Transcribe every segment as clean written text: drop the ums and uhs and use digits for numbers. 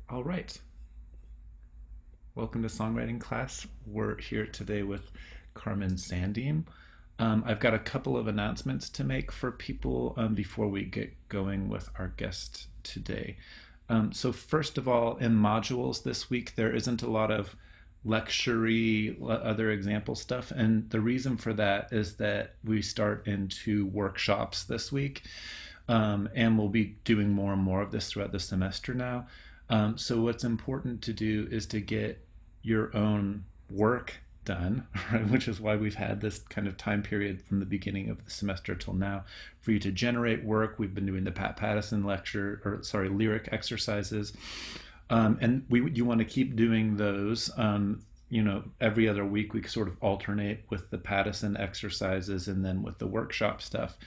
All right. Welcome to Songwriting class. We're here today with Carmen Sandim. I've got a couple of announcements to make for people before we get going with our guest today. So first of all, in modules this week, there isn't a lot of lecture-y, other example stuff. And the reason for that is that we start into workshops this week. And we'll be doing more and more of this throughout the semester now. So what's important to do is to get your own work done, right? Which is why we've had this kind of time period from the beginning of the semester till now for you to generate work. We've been doing the Pat Pattison lecture, or sorry, lyric exercises, and you want to keep doing those. Every other week we sort of alternate with the Pattison exercises and then with the workshop stuff.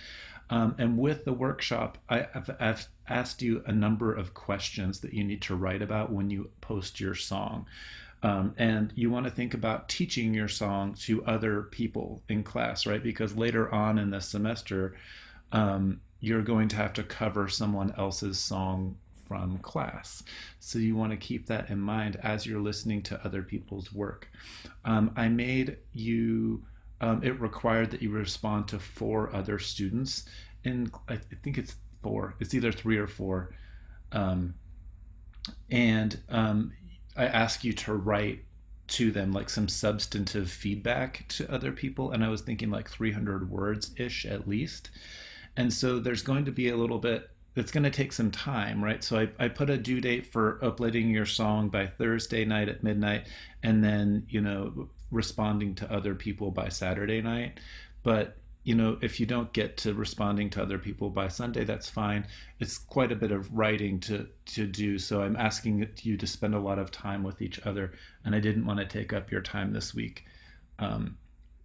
And with the workshop, I've asked you a number of questions that you need to write about when you post your song. And you want to think about teaching your song to other people in class, right? Because later on in the semester, you're going to have to cover someone else's song from class. So you want to keep that in mind as you're listening to other people's work. I made you, it required that you respond to four other students. And I think it's four, it's either three or four. Um, and I ask you to write to them like some substantive feedback to other people. And I was thinking like 300 words ish at least. And so there's going to be a little bit, it's going to take some time, right? So I put a due date for uploading your song by Thursday night at midnight, and then, responding to other people by Saturday night. But, if you don't get to responding to other people by Sunday, that's fine. It's quite a bit of writing to do. So I'm asking you to spend a lot of time with each other. And I didn't want to take up your time this week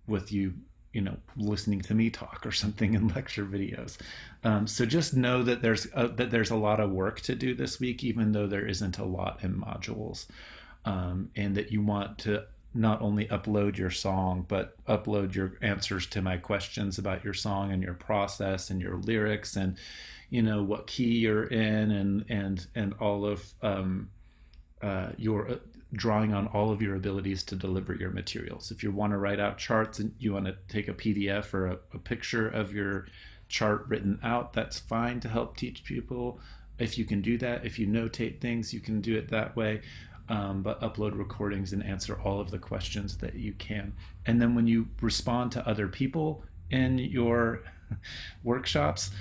with you listening to me talk or something in lecture videos. So just know that there's a lot of work to do this week, even though there isn't a lot in modules, and that you want to not only upload your song, but upload your answers to my questions about your song and your process and your lyrics and what key you're in and all of your drawing on all of your abilities to deliver your materials. If you want to write out charts and you want to take a PDF or a picture of your chart written out, that's fine to help teach people. If you can do that, if you notate things, you can do it that way. But upload recordings and answer all of the questions that you can. And then when you respond to other people in your workshops,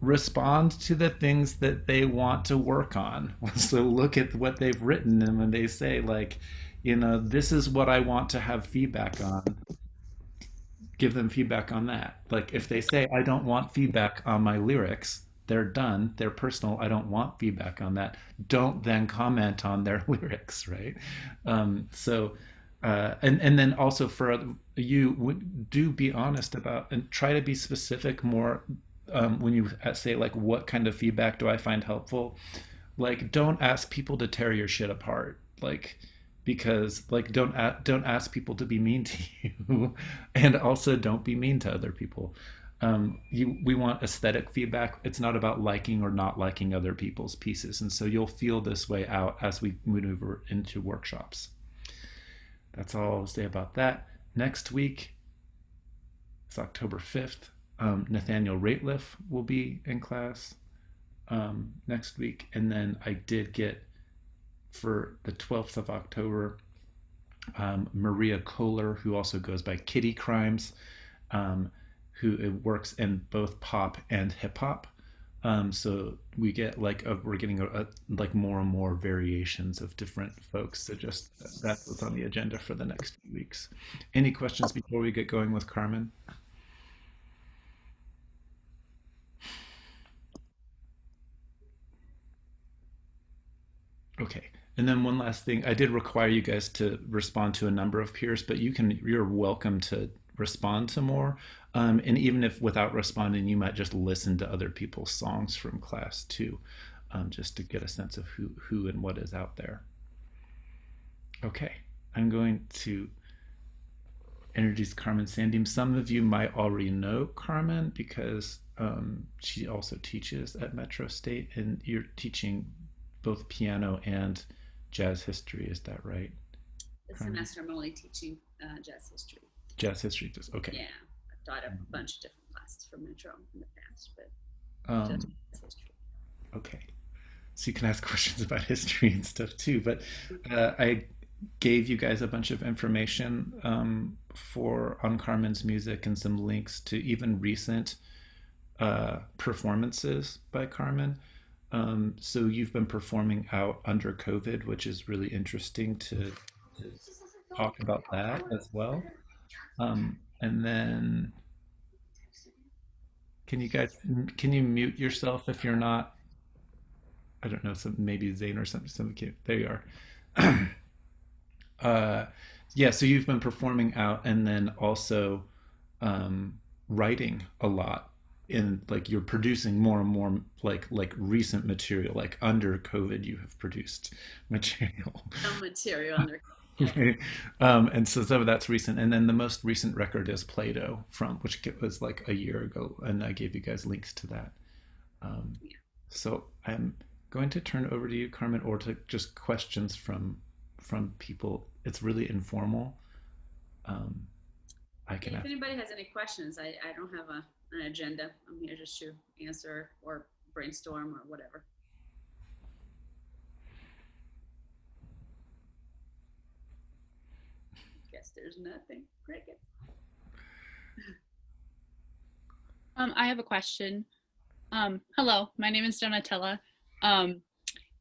respond to the things that they want to work on. So look at what they've written, and when they say, like, this is what I want to have feedback on, give them feedback on that. Like, if they say, I don't want feedback on my lyrics, they're done, they're personal, I don't want feedback on that. Don't then comment on their lyrics, right? And then also for you, do be honest about and try to be specific more when you say like what kind of feedback do I find helpful. Like, don't ask people to tear your shit apart, like, because like don't ask people to be mean to you, and also don't be mean to other people. We want aesthetic feedback. It's not about liking or not liking other people's pieces, and so you'll feel this way out as we maneuver into workshops. That's all I'll say about that. Next week is October 5th. Nathaniel Rateliff will be in class next week. And then I did get, for the 12th of October, Maria Kohler, who also goes by Kitty Crimes, who works in both pop and hip hop. So we get like we're getting like more and more variations of different folks. So just that's what's on the agenda for the next few weeks. Any questions before we get going with Carmen? Okay. And then one last thing, I did require you guys to respond to a number of peers, but you're welcome to respond to more. And even if without responding, you might just listen to other people's songs from class too, just to get a sense of who and what is out there. Okay. I'm going to introduce Carmen Sandim. Some of you might already know Carmen because she also teaches at Metro State, and you're teaching both piano and jazz history. Is that right, This Carmen? semester I'm only teaching jazz history. Jazz history, just okay. Yeah, I've taught a bunch of different classes for Metro in the past, but jazz Um, history. okay. So you can ask questions about history and stuff too. But I gave you guys a bunch of information for on Carmen's music and some links to even recent performances by Carmen. So you've been performing out under COVID, which is really interesting to talk about that as well. And then can you guys can you mute yourself if you're not? I don't know, some maybe Zane or something. There you are. uh, yeah, so you've been performing out and then also um, writing a lot in like you're producing more and more like recent material like under COVID you have produced material. Some material under. Yeah, Right. And so some of that's recent and then the most recent record is Play-Doh from which was like a year ago and I gave you guys links to that. Um, yeah. so I'm going to turn over to you, Carmen, or to just questions from people. It's really informal. Um, I can If ask. anybody has any questions, I don't have an agenda. I'm here just to answer or brainstorm or whatever. Guess there's nothing. Cricket. I have a question. Hello, my name is Donatella. Um,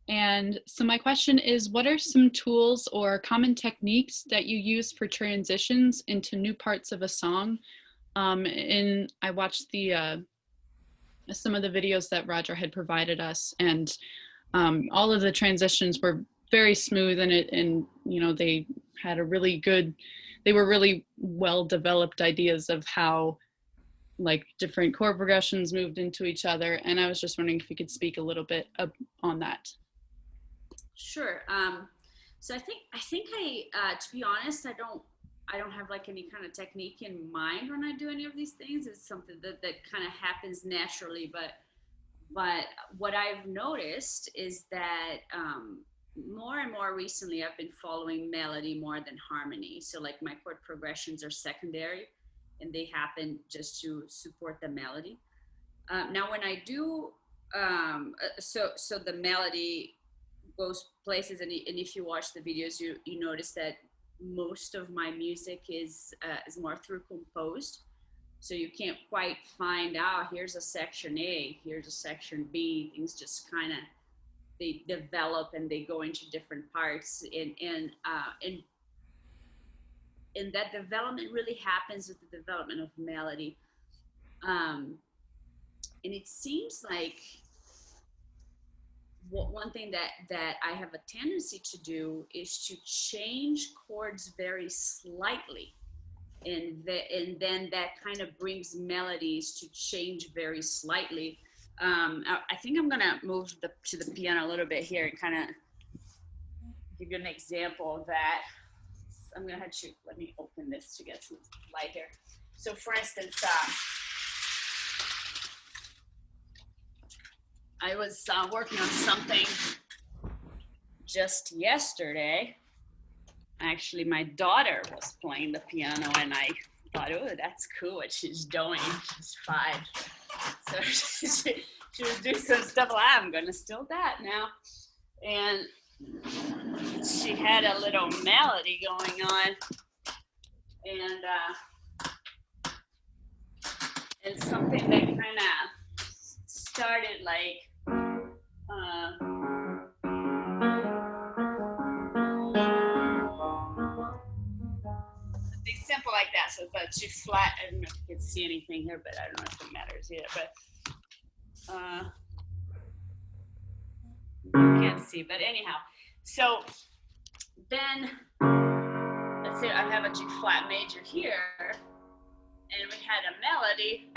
and so my question is, what are some tools or common techniques that you use for transitions into new parts of a song? And I watched the some of the videos that Roger had provided us, and all of the transitions were very smooth, and you know they had a really good, they were really well developed ideas of how like different chord progressions moved into each other, and I was just wondering if you could speak a little bit on that. Sure. So I to be honest, I don't have like any kind of technique in mind when I do any of these things. It's something that kind of happens naturally. But what I've noticed is that more and more recently, I've been following melody more than harmony. So like my chord progressions are secondary, and they happen just to support the melody. Now, when I do, so the melody goes places, and if you watch the videos, you notice that most of my music is more through composed. So you can't quite find out here's a section A, here's a section B. Things just kind of they develop and they go into different parts, and that development really happens with the development of melody. Um, and it seems like one thing that I have a tendency to do is to change chords very slightly, and then that kind of brings melodies to change very slightly. I think I'm gonna move to the piano a little bit here and kind of give you an example of that. I'm gonna have to let me open this to get some light here. So, for instance, I was working on something just yesterday. Actually, my daughter was playing the piano, and I thought, oh, that's cool what she's doing. She's 5. So she was doing some stuff like, I'm going to steal that now. And she had a little melody going on. And something that kind of started like, simple like that. So it's a G flat. I don't know if you can see anything here, but I don't know if it matters either. But you can't see. But anyhow, so then let's say I have a G flat major here, and we had a melody.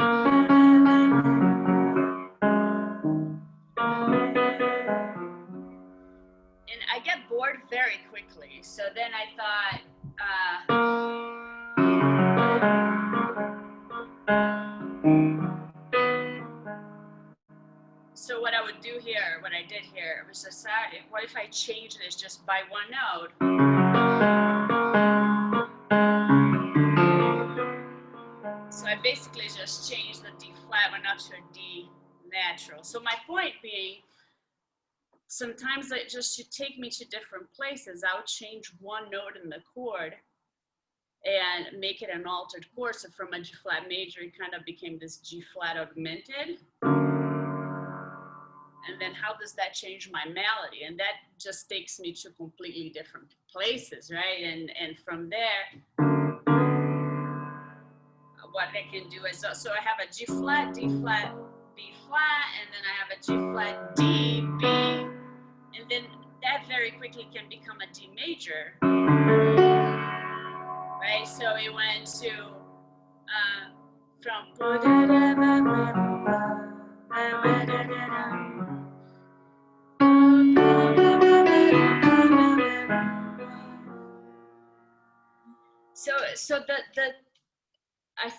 And I get bored very quickly. So then I thought, so what I would do here, what I did here, was just, what if I change this just by one note? So I basically just changed the D flat one up to a D natural. So my point being, sometimes it just should take me to different places. I would change one note in the chord and make it an altered chord. So from a G flat major, it kind of became this G flat augmented. And then how does that change my melody? And that just takes me to completely different places, right? And from there, what I can do is, so I have a G flat, D flat, B flat, and then I have a G flat, D, B, and then that very quickly can become a D major, right? So it went to from so the I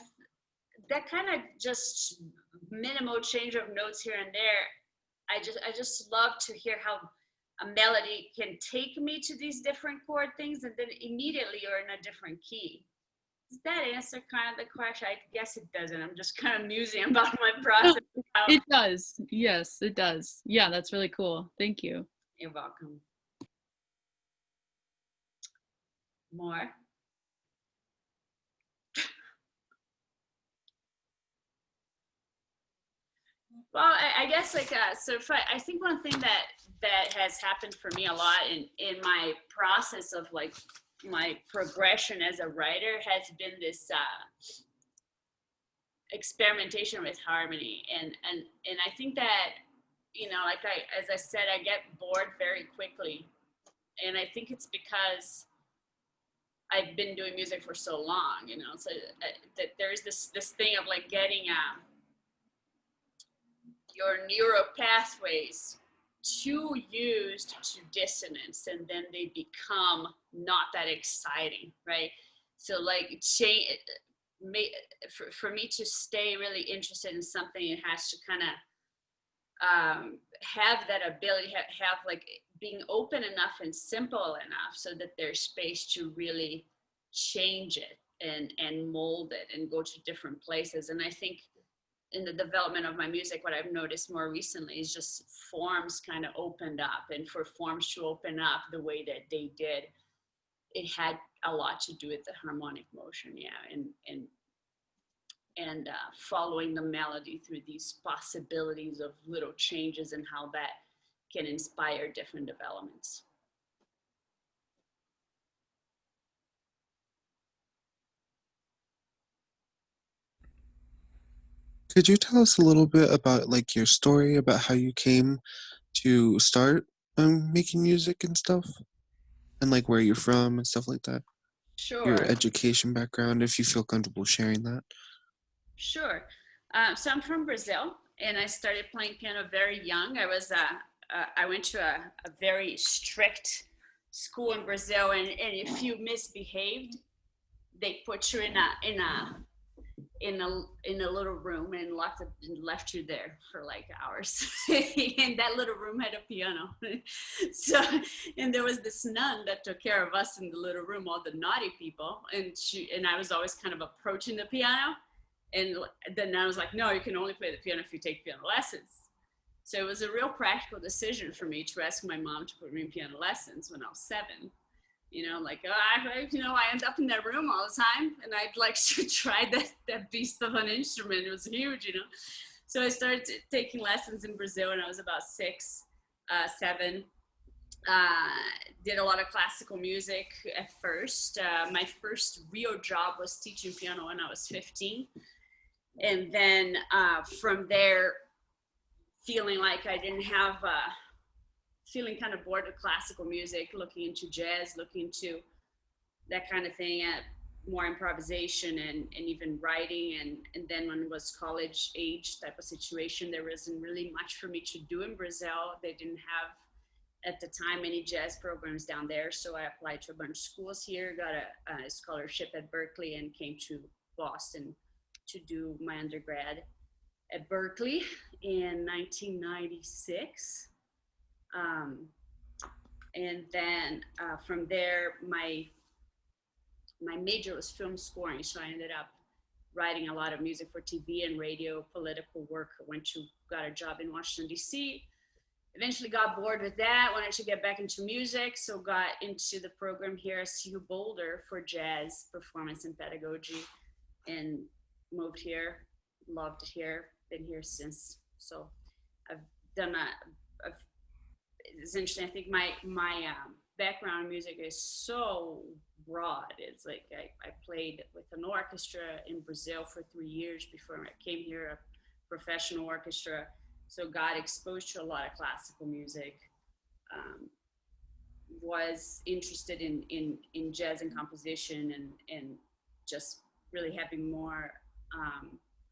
that kind of just minimal change of notes here and there. I just love to hear how a melody can take me to these different chord things, and then immediately you're in a different key. Does that answer kind of the question? I guess it doesn't. I'm just kind of musing about my No, process. it does. Yes, it does. Yeah, that's really cool. Thank you. You're welcome. More? Well, I guess like so. I think one thing that has happened for me a lot in my process of like my progression as a writer has been this experimentation with harmony, and I think that, you know, like as I said, I get bored very quickly, and I think it's because I've been doing music for so long, you know. So that there's this thing of like getting your neural pathways too used to dissonance, and then they become not that exciting, right? So like change, for me to stay really interested in something, it has to kind of have that ability, have like being open enough and simple enough so that there's space to really change it and mold it and go to different places. And I think in the development of my music, what I've noticed more recently is just forms kind of opened up, and for forms to open up the way that they did, it had a lot to do with the harmonic motion, yeah, and following the melody through these possibilities of little changes and how that can inspire different developments. Could you tell us a little bit about like your story about how you came to start making music and stuff, and like where you're from and stuff like that? Your Sure, education background, if you feel comfortable sharing that. sure. So I'm from Brazil, and I started playing piano very young. I went to a very strict school in Brazil, and if you misbehaved, they put you in a little room and locked up and left you there for like hours. And that little room had a piano. So, and there was this nun that took care of us in the little room, all the naughty people, and I was always kind of approaching the piano, and then I was like, no, you can only play the piano if you take piano lessons. So it was a real practical decision for me to ask my mom to put me in piano lessons when I was 7. You know, like, I end up in that room all the time, and I'd like to try that beast of an instrument. It was huge, you know. So I started taking lessons in Brazil when I was about 6, 7. Did a lot of classical music at first. My first real job was teaching piano when I was 15. And then from there, feeling like I didn't have feeling kind of bored of classical music, looking into jazz, looking into that kind of thing, more improvisation and even writing. And then when it was college age type of situation, there wasn't really much for me to do in Brazil. They didn't have, at the time, any jazz programs down there. So I applied to a bunch of schools here, got a scholarship at Berkeley, and came to Boston to do my undergrad at Berkeley in 1996. Um, and then from there, my major was film scoring, so I ended up writing a lot of music for TV and radio, political work. Got a job in Washington D.C. Eventually got bored with that, wanted to get back into music, so got into the program here at CU Boulder for jazz performance and pedagogy, and moved here, loved it here, been here since. So I've done I've, it's interesting. I think my background in music is so broad. It's like I played with an orchestra in Brazil for 3 years before I came here, a professional orchestra. So got exposed to a lot of classical music. Um, was interested in jazz and composition and just really having more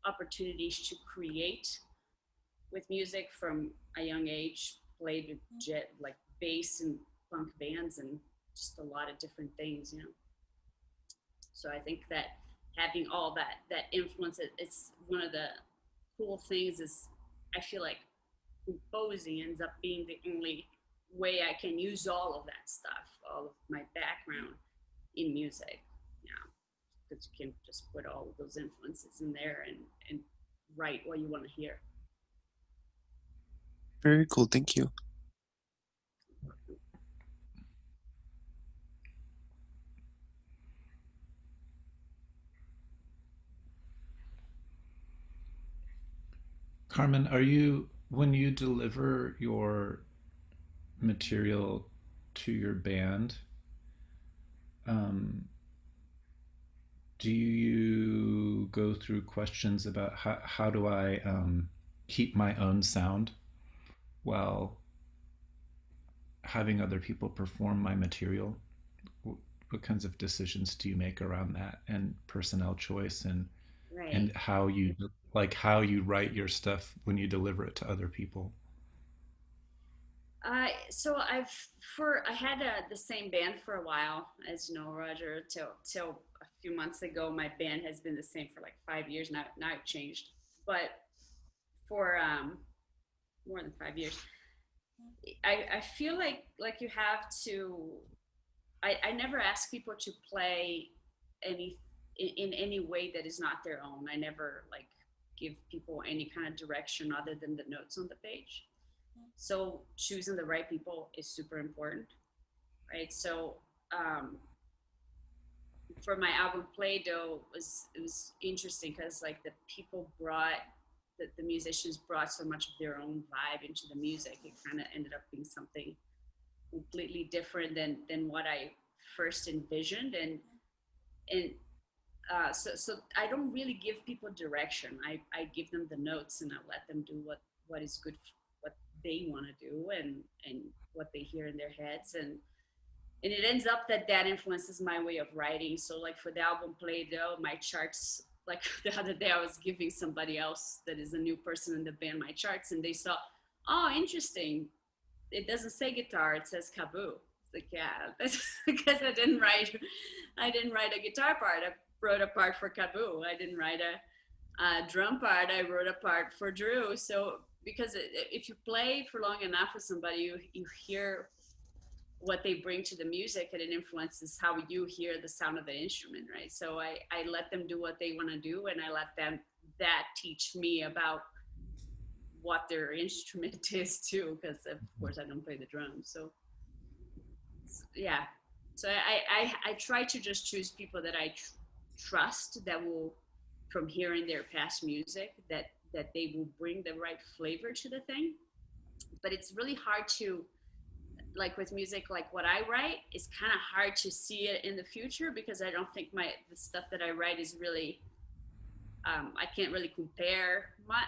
opportunities to create with music from a young age. Played with like bass and punk bands and just a lot of different things, you know. So I think that having all that influence, it's one of the cool things is I feel like composing ends up being the only way I can use all of that stuff, all of my background in music. Yeah, because you can just put all of those influences in there and write what you want to hear. Very cool. Thank you. Carmen, are you, when you deliver your material to your band, um, do you go through questions about how do I keep my own sound while having other people perform my material? What kinds of decisions do you make around that and personnel choice and Right. how you how you write your stuff when you deliver it to other people? So I had the same band for a while, as you know, Roger. Till a few months ago, my band has been the same for like 5 years now. Now it changed, but for more than 5 years, I feel like you have to. I never ask people to play any in any way that is not their own. I never like give people any kind of direction other than the notes on the page. So choosing the right people is super important, right? So for my album Play-Doh, it was interesting because like the musicians brought so much of their own vibe into the music. It kind of ended up being something completely different than what I first envisioned, and so I don't really give people direction. I give them the notes and I let them do what is good, what they want to do, and what they hear in their heads, and it ends up that influences my way of writing. So like for the album Play-Doh, my charts, like the other day I was giving somebody else that is a new person in the band my charts, and they saw, oh, interesting, it doesn't say guitar, it says kaboo. It's like, yeah, that's because I didn't write a guitar part. I wrote a part for kaboo. I didn't write a drum part. I wrote a part for Drew. So because if you play for long enough with somebody, you hear what they bring to the music, and it influences how you hear the sound of the instrument, right? So I let them do what they want to do, and I let them that teach me about what their instrument is too, because of course I don't play the drums. So yeah, so I try to just choose people that I trust, that will, from hearing their past music, that they will bring the right flavor to the thing. But it's really hard to, like with music, like what I write, it's kind of hard to see it in the future because I don't think the stuff that I write is really I can't really compare my,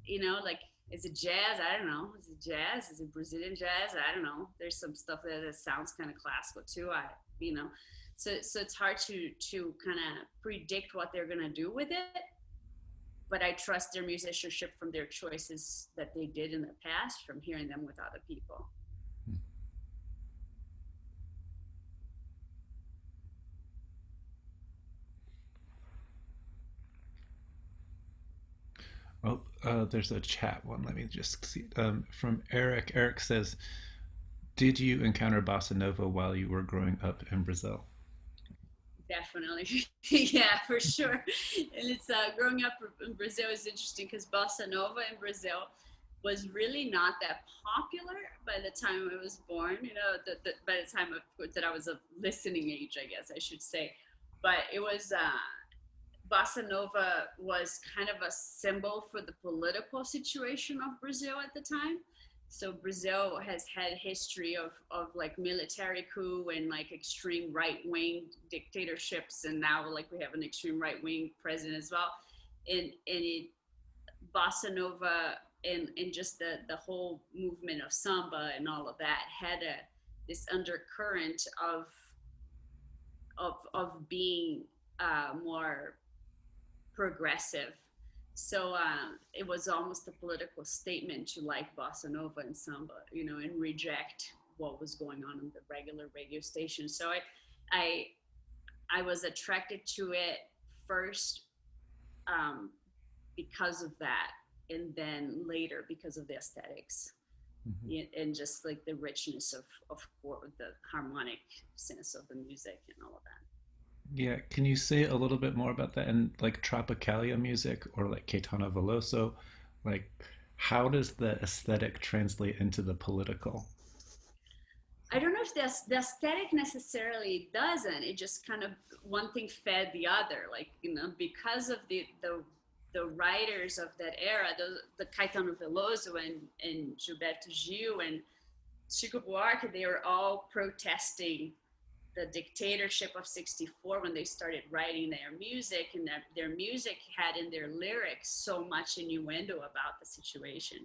you know, like, is it jazz? I don't know. Is it jazz? Is it Brazilian jazz? I don't know. There's some stuff that sounds kind of classical too. You know, so it's hard to kind of predict what they're gonna do with it. But I trust their musicianship from their choices that they did in the past, from hearing them with other people. Oh, there's a chat one. Let me just see. From Eric. Eric says, "Did you encounter bossa nova while you were growing up in Brazil?" Definitely. Yeah, for sure. And it's growing up in Brazil is interesting because bossa nova in Brazil was really not that popular by the time I was born. You know, by the time that I was of listening age, I guess I should say. But it was bossa nova was kind of a symbol for the political situation of Brazil at the time. So Brazil has had history of like military coup and like extreme right wing dictatorships, and now like we have an extreme right wing president as well. And it bossa nova and just the whole movement of samba and all of that had a this undercurrent of being more progressive. So it was almost a political statement to like bossa nova and samba, you know, and reject what was going on in the regular radio station. So I, I was attracted to it first um, because of that, and then later because of the aesthetics Mhm. and just like the richness of the harmonic sense of the music and all of that. Yeah, can you say a little bit more about that and like Tropicalia music or like Caetano Veloso? Like, how does the aesthetic translate into the political? I don't know if the aesthetic necessarily doesn't. It just kind of one thing fed the other. Like, you know, because of the writers of that era, the Caetano Veloso and Gilberto Gil and Chico Buarque, they were all protesting the dictatorship of 64 when they started writing their music, and that their music had in their lyrics so much innuendo about the situation.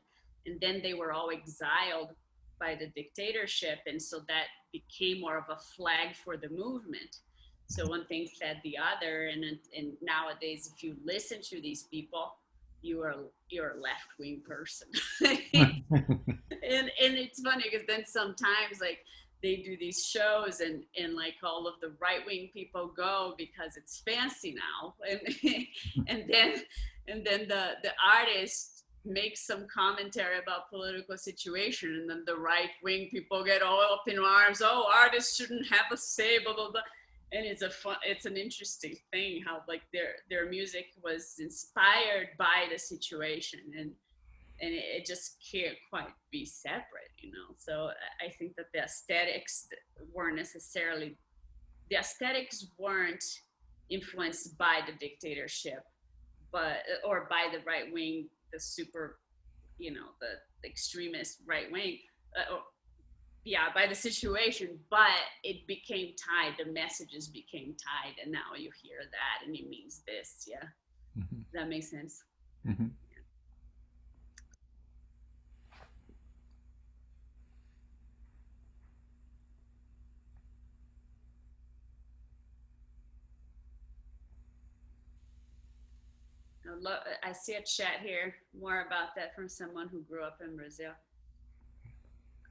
And then they were all exiled by the dictatorship, and so that became more of a flag for the movement. So one thing fed the other, and nowadays if you listen to these people, you're a left wing person. And it's funny because then sometimes like they do these shows and like all of the right wing people go because it's fancy now, and and then and then the artist makes some commentary about political situation, and then the right wing people get all up in arms. Oh, artists shouldn't have a say, blah blah blah. And it's an interesting thing how like their music was inspired by the situation, and it just can't quite be separate, you know. So I think that weren't necessarily the aesthetics weren't influenced by the dictatorship, but or by the right wing, the super, you know, the extremist right wing, or, yeah, by the situation, but it became tied. The messages became tied, and now you hear that, and it means this. Yeah, Mhm. that makes sense. Mhm. I see a chat here more about that from someone who grew up in Brazil.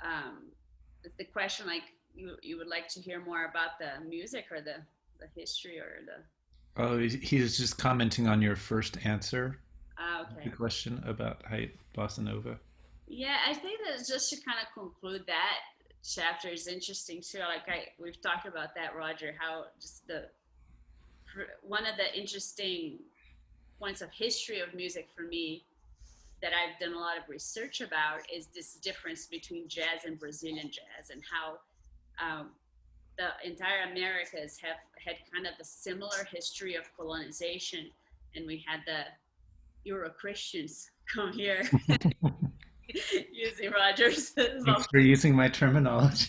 Um, is the question like you would like to hear more about the music or the history or the Oh, he's just commenting on your first answer, the okay. question about height bossa nova. Yeah, I think that just to kind of conclude that chapter is interesting too. Like we've talked about that, Roger, how just one of the interesting points of history of music for me that I've done a lot of research about is this difference between jazz and Brazilian jazz, and how um, the entire Americas have had kind of a similar history of colonization, and we had the Euro Christians come here using Rogers. Thanks for using my terminology.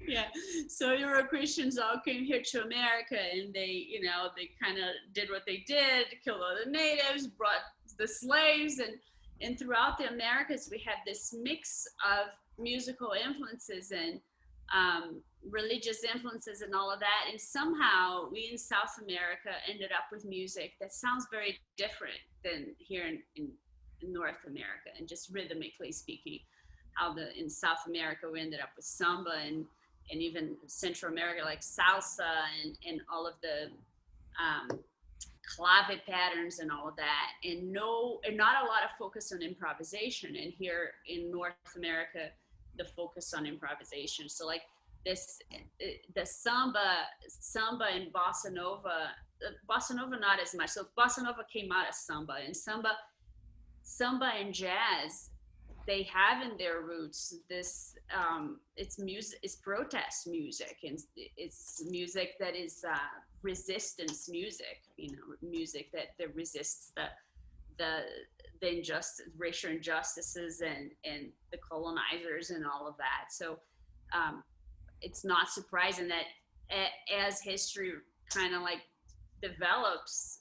Yeah, so Euro Christians all came here to America, and they, you know, they kind of did what they did, killed all the natives, brought the slaves, and throughout the Americas we had this mix of musical influences and religious influences and all of that, and somehow we in South America ended up with music that sounds very different than here in North America, and just rhythmically speaking. How the in South America we ended up with samba and even Central America like salsa and all of the clave patterns and all of that, and not a lot of focus on improvisation. And here in North America, the focus on improvisation. So like this, the samba and bossa nova not as much. So bossa nova came out of samba, and samba and jazz, they have in their roots this it's music, it's protest music, and it's music that is resistance music, music that resists the the injustice, racial injustices, and the colonizers and all of that. So um, it's not surprising that as history kind of like develops,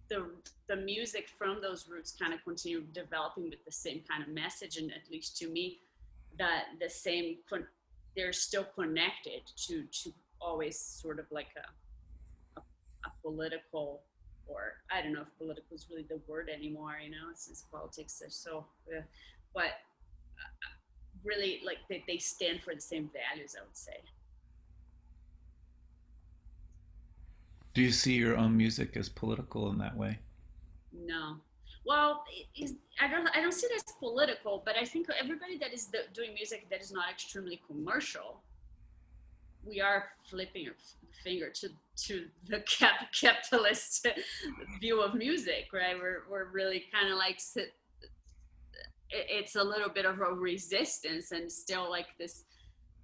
the the music from those roots kind of continue developing with the same kind of message, and at least to me, that the same they're still connected to always sort of like a political, or I don't know if political is really the word anymore, since politics are so but really like they stand for the same values, I would say. Do you see your own music as political in that way? No. Well, I don't see it as political, but I think everybody that is doing music that is not extremely commercial, we are flipping our finger to the capitalist view of music, right? We're really kind of like it's a little bit of a resistance, and still like this,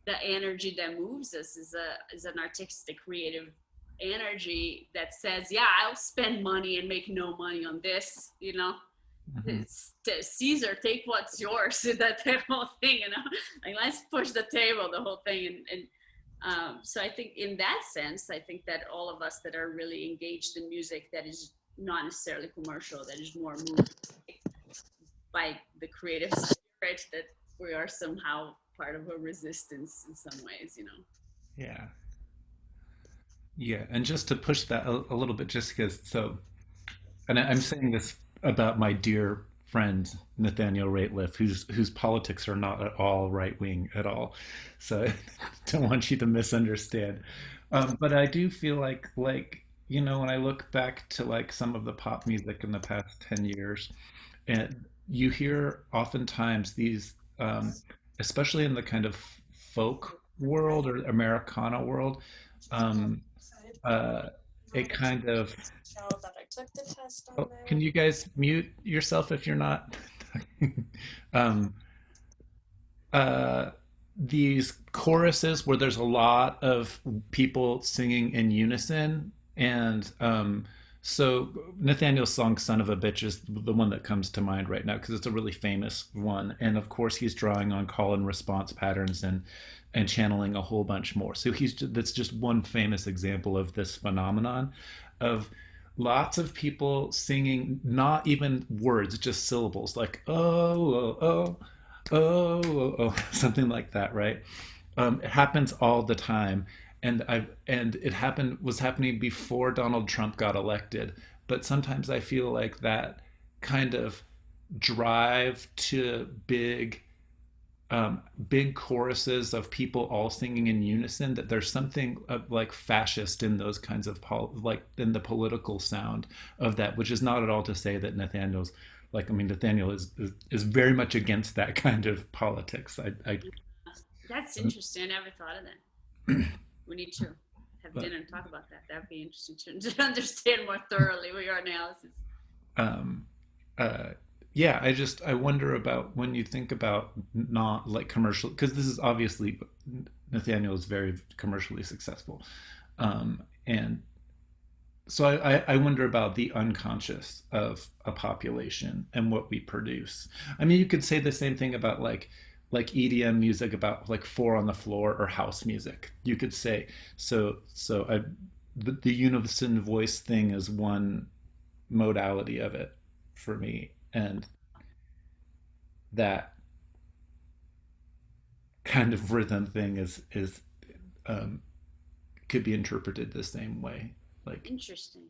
the energy that moves us is an artistic, creative energy that says, yeah, I'll spend money and make no money on this, Hmm. Caesar, take what's yours. That whole thing, like let's push the table, the whole thing. And so I think in that sense, I think that all of us that are really engaged in music that is not necessarily commercial, that is more moved by the creative spirit, that we are somehow part of a resistance in some ways. Yeah. Yeah, and just to push that a little bit, just because, so, and I'm saying this about my dear friend Nathaniel Rateliff, whose politics are not at all right wing at all. So I don't want you to misunderstand. But I do feel when I look back to like some of the pop music in the past 10 years, and you hear oftentimes these, especially in the kind of folk world or Americana world. Um, uh, it kind of Oh, can you guys mute yourself if you're not? um, uh, these choruses where there's a lot of people singing in unison, and so Nathaniel's song "Son of a Bitch" is the one that comes to mind right now because it's a really famous one, and of course he's drawing on call and response patterns and channeling a whole bunch more. So that's just one famous example of this phenomenon of lots of people singing not even words, just syllables, like oh oh oh oh, oh something like that, right? It happens all the time, and it happened was happening before Donald Trump got elected. But sometimes I feel like that kind of drive to big choruses of people all singing in unison, that there's something like fascist in those kinds of like in the political sound of that, which is not at all to say that Nathaniel's like, I mean, Nathaniel is very much against that kind of politics. That's interesting. I never thought of that. We need to have But dinner and talk about that. That'd be interesting to understand more thoroughly your analysis. um, uh, yeah, I wonder about when you think about not like commercial, because this is obviously Nathaniel is very commercially successful, and so I wonder about the unconscious of a population and what we produce. I mean, you could say the same thing about like EDM music, about like four on the floor or house music. You could say the unison voice thing is one modality of it for me, and that kind of rhythm thing is um, could be interpreted the same way. Like, Interesting.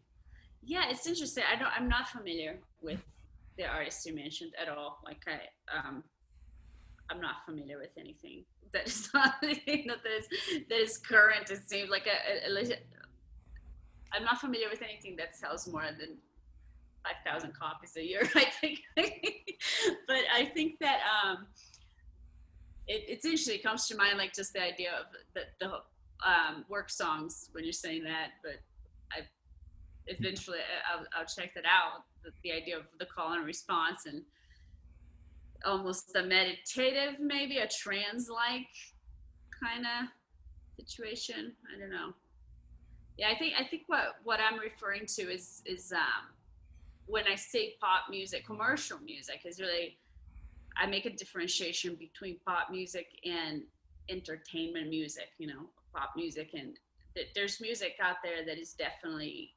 Yeah, it's interesting. I'm not familiar with the artists you mentioned at all. Like I'm not familiar with anything that is not that is current. It seems like I'm not familiar with anything that sells more than 5,000 copies a year, I think. But I think that it's interesting. It comes to mind like just the idea of the work songs when you're saying that. But I eventually I'll check that out. The idea of the call and response and almost a meditative, maybe a trance-like kind of situation. I don't know. Yeah, I think what I'm referring to is when I say pop music, commercial music is really, I make a differentiation between pop music and entertainment music. Pop music, and there's music out there that is definitely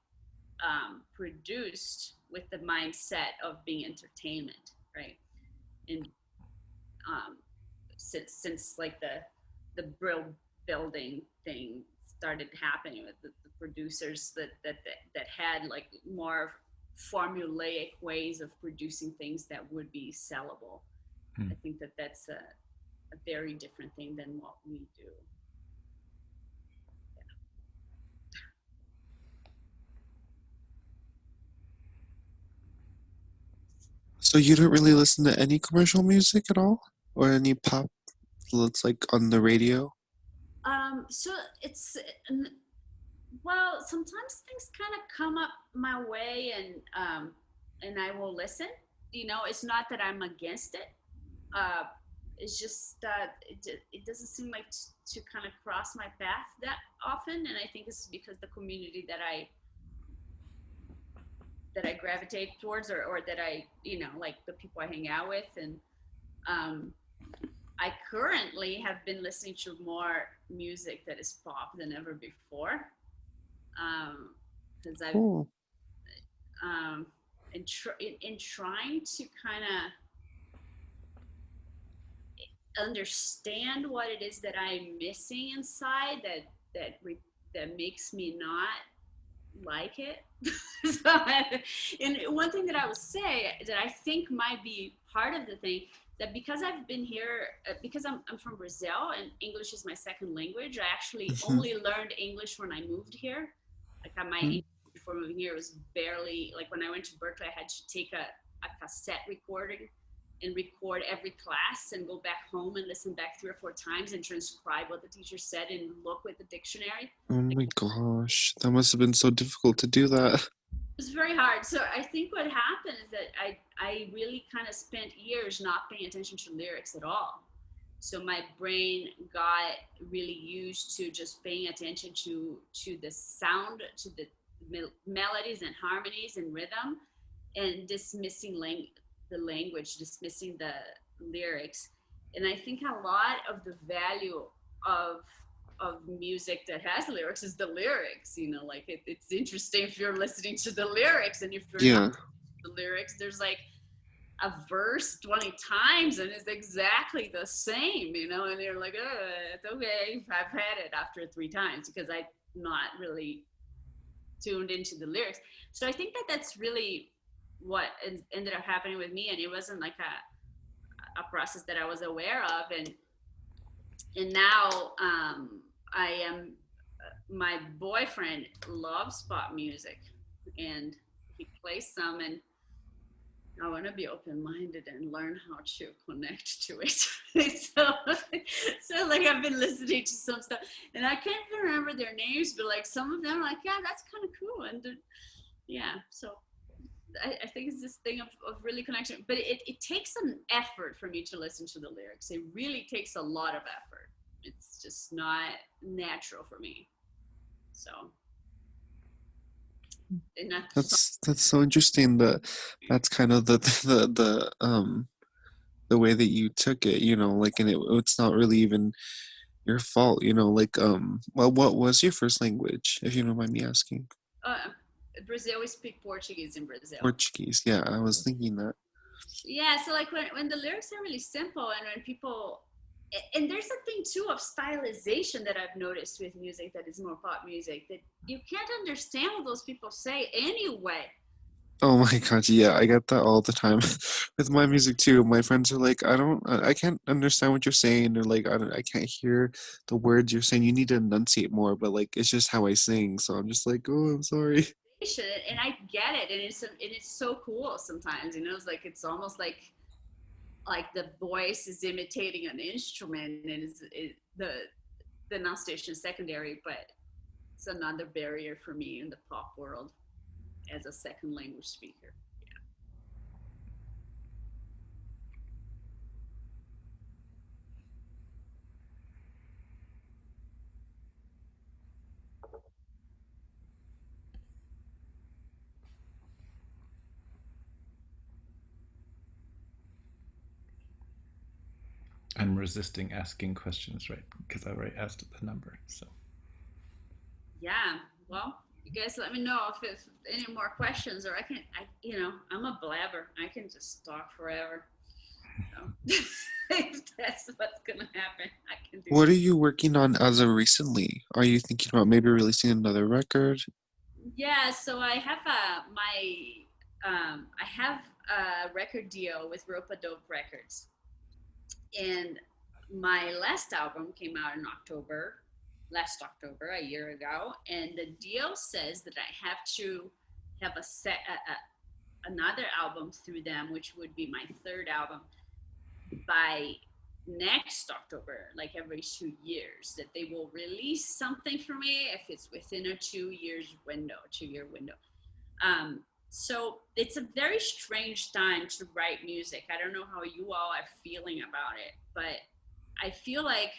produced with the mindset of being entertainment, right? And um, since like the brill building thing started happening with the producers that had like more formulaic ways of producing things that would be sellable. Hmm. I think that that's a very different thing than what we do. So you don't really listen to any commercial music at all, or any pop that's like on the radio? So it's well, sometimes things kind of come up my way, and I will listen. It's not that I'm against it. Uh, it's just that it doesn't seem like to kind of cross my path that often, and I think this is because the community that I gravitate towards, or that I like the people I hang out with, and um, I currently have been listening to more music that is pop than ever before, because I've Cool. in trying to kind of understand what it is that I'm missing inside that makes me not like it. So, and one thing that I would say that I think might be part of the thing, that because I've been here, because I'm from Brazil and English is my second language, I actually Mhm. only learned English when I moved here. Like my Mm. English before moving here was barely, like when I went to Berkeley, I had to take a cassette recording and record every class and go back home and listen back 3 or 4 times and transcribe what the teacher said and look with the dictionary. Oh my gosh, that must have been so difficult to do that. It's very hard. So I think what happened is that I really kind of spent years not paying attention to lyrics at all. So my brain got really used to just paying attention to the sound, to the melodies and harmonies and rhythm, and dismissing the language, dismissing the lyrics. And I think a lot of the value of music that has lyrics is the lyrics. Like it's interesting if you're listening to the lyrics, and if you're not Yeah. the lyrics, there's like a verse 20 times and it's exactly the same, and you're like, oh, it's okay, I've had it after 3 times because I'm not really tuned into the lyrics. So I think that that's really what ended up happening with me, and it wasn't like a process that I was aware of. And now I am my boyfriend loves pop music, and he plays some, and I want to be open-minded and learn how to connect to it. So like I've been listening to some stuff, and I can't even remember their names, but like some of them are like, yeah, that's kind of cool, and yeah. So I think it's this thing of really connection, but it takes an effort for me to listen to the lyrics. It really takes a lot of effort. It's just not natural for me. So, and that's That's so interesting that that's kind of the way that you took it, like, and it's not really even your fault, like, well, what was your first language, if you don't mind me asking? uh, Brazil, we speak Portuguese in Brazil. Portuguese, yeah, I was thinking that. Yeah, so like when the lyrics are really simple, and when people, and there's a thing too of stylization that I've noticed with music that is more pop music, that you can't understand what those people say anyway. Oh my god, yeah, I get that all the time with my music too. My friends are like, I can't understand what you're saying, or like, I can't hear the words you're saying. You need to enunciate more, but like, it's just how I sing. So I'm just like, oh, I'm sorry. And I get it, and it's so cool sometimes. It's like it's almost like the voice is imitating an instrument, and the enunciation is secondary, but it's another barrier for me in the pop world as a second language speaker. I'm resisting asking questions, right? Because I already asked the number. So Yeah. Well, you guys let me know if any more questions, or I'm a blabber. I can just talk forever. So if that's what's gonna happen, I can do What that. are you working on as of recently? Are you thinking about maybe releasing another record? Yeah, so I have a record deal with Ropa Dope Records, and my last album came out in October, last October, a year ago, and the deal says that I have to have another album through them, which would be my third album by next October, like every 2 years, that they will release something for me if it's within a 2 years window, 2 year window. Um, so it's a very strange time to write music. I don't know how you all are feeling about it, but I feel like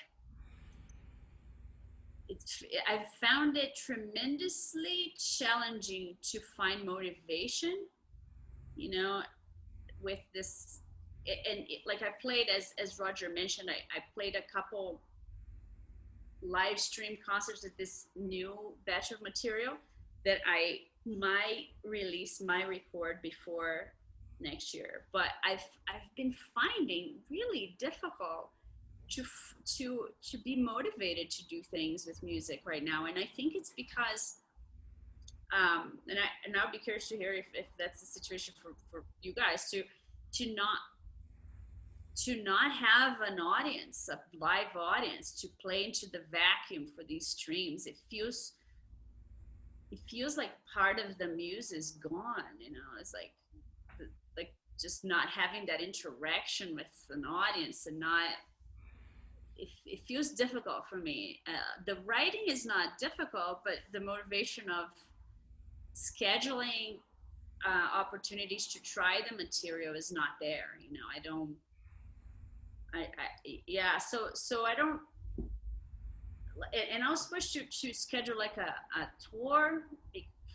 I've found it tremendously challenging to find motivation, you know, with this. And like I played, as Roger mentioned, I played a couple live stream concerts with this new batch of material that I might release, my record before next year. But I've been finding really difficult to be motivated to do things with music right now, and I think it's because and I'll be curious to hear if that's the situation for you guys to not to not have an audience, a live audience, to play into the vacuum for these streams. It feels like part of the muse is gone. It's like just not having that interaction with an audience, and not it feels difficult for me. The writing is not difficult, but the motivation of scheduling opportunities to try the material is not there. I don't. Yeah. So I don't. And I was supposed to schedule like a tour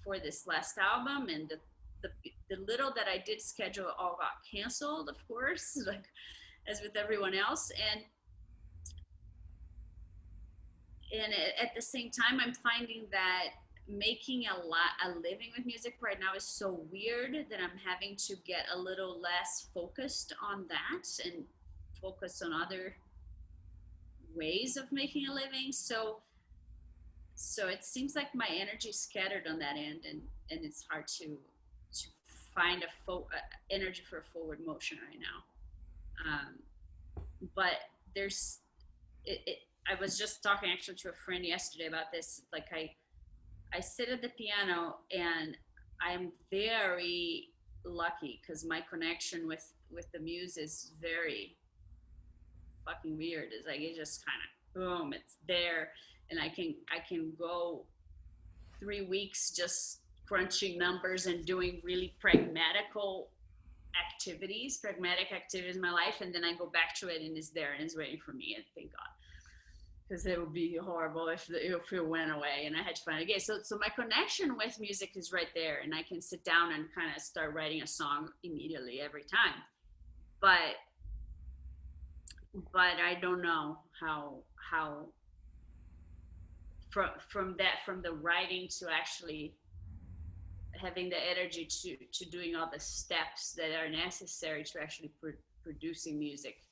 for this last album, and the little that I did schedule all got canceled, of course, like as with everyone else. And at the same time, I'm finding that making a living with music right now is so weird that I'm having to get a little less focused on that and focus on other ways of making a living. So it seems like my energy is scattered on that end, and it's hard to find energy for a forward motion right now. But there's it I was just talking actually to a friend yesterday about this. Like I sit at the piano, and I'm very lucky because my connection with the muse is very fucking weird. It's like it just kind of boom, it's there, and I can go 3 weeks just crunching numbers and doing really pragmatic activities in my life, and then I go back to it, and it's there and it's waiting for me. And thank God, because it would be horrible if it went away and I had to find it again. So my connection with music is right there, and I can sit down and kind of start writing a song immediately every time. But I don't know how from the writing to actually having the energy to doing all the steps that are necessary to actually producing music.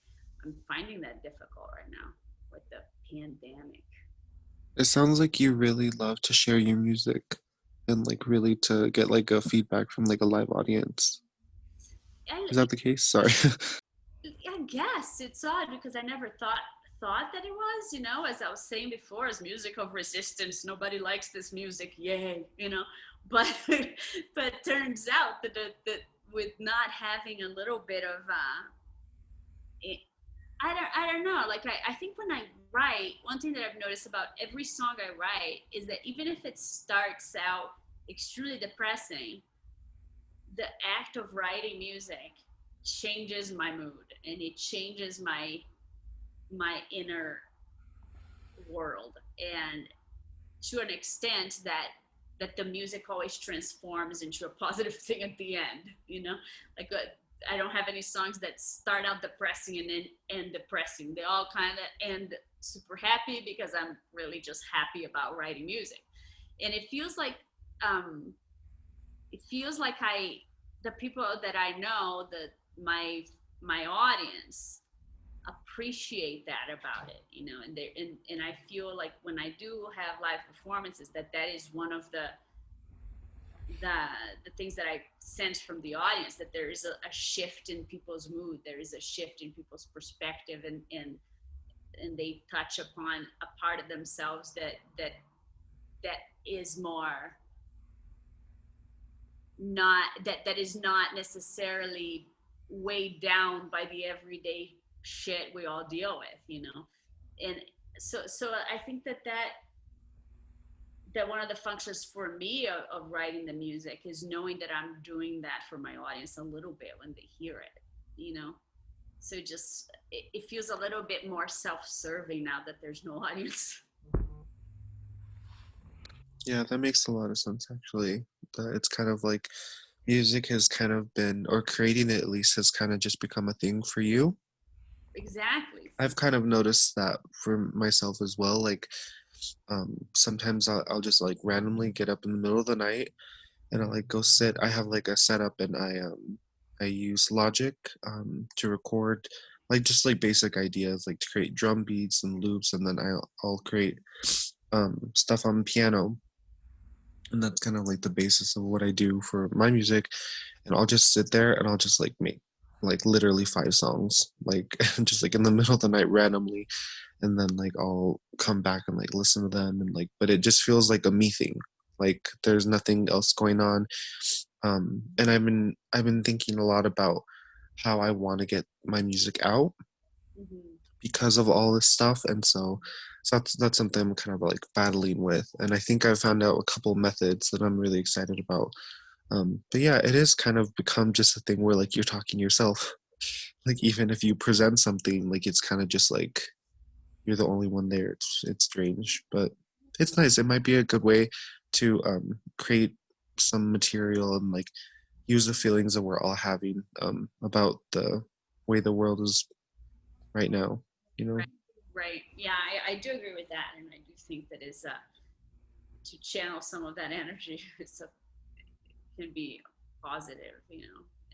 I'm finding that difficult right now with the pandemic. It sounds like you really love to share your music. and like really to get like a feedback from like a live audience. I, Is that the case? Sorry. I guess it's odd because I never thought that it was, as I was saying before, as music of resistance. Nobody likes this music, yay. But but turns out that with not having a little bit of it, I don't know. Like I think when I write, one thing that I've noticed about every song I write is that even if it starts out extremely depressing, the act of writing music changes my mood, and it changes my inner world, and to an extent that the music always transforms into a positive thing at the end. Like I don't have any songs that start out depressing and then end depressing. They all kind of end super happy because I'm really just happy about writing music. And um it feels like I the people that I know, that my audience appreciate that about it. And I feel like when I do have live performances, that is one of the the things that I sense from the audience, that there is a shift in people's mood, there is a shift in people's perspective, and they touch upon a part of themselves that is more not that is not necessarily weighed down by the everyday shit we all deal with. And so I think that one of the functions for me of writing the music is knowing that I'm doing that for my audience a little bit when they hear it. So just it feels a little bit more self-serving now that there's no audience. Yeah, that makes a lot of sense actually. It's kind of like music has kind of been, or creating it at least, has kind of just become a thing for you. Exactly. I've kind of noticed that for myself as well. Like, sometimes I'll just like randomly get up in the middle of the night and I like go sit. I have like a setup and I use Logic to record like just like basic ideas, like to create drum beats and loops, and then I'll create stuff on piano, and that's kind of like the basis of what I do for my music. And I'll just sit there and I'll just like make like literally 5 songs, like just like in the middle of the night randomly, and then like I'll come back and like listen to them, and like, but it just feels like a me thing. Like there's nothing else going on. And I've been thinking a lot about how I want to get my music out Hmm. because of all this stuff, and so that's something I'm kind of like battling with, and I think I found out a couple methods that I'm really excited about. But yeah, it is kind of become just a thing where like you're talking to yourself. Like even if you present something, like it's kind of just like you're the only one there. It's strange, but it's nice. It might be a good way to create some material and like use the feelings that we're all having about the way the world is right now. You know? Right. Right. Yeah, I do agree with that, and I do think that is to channel some of that energy is can be positive.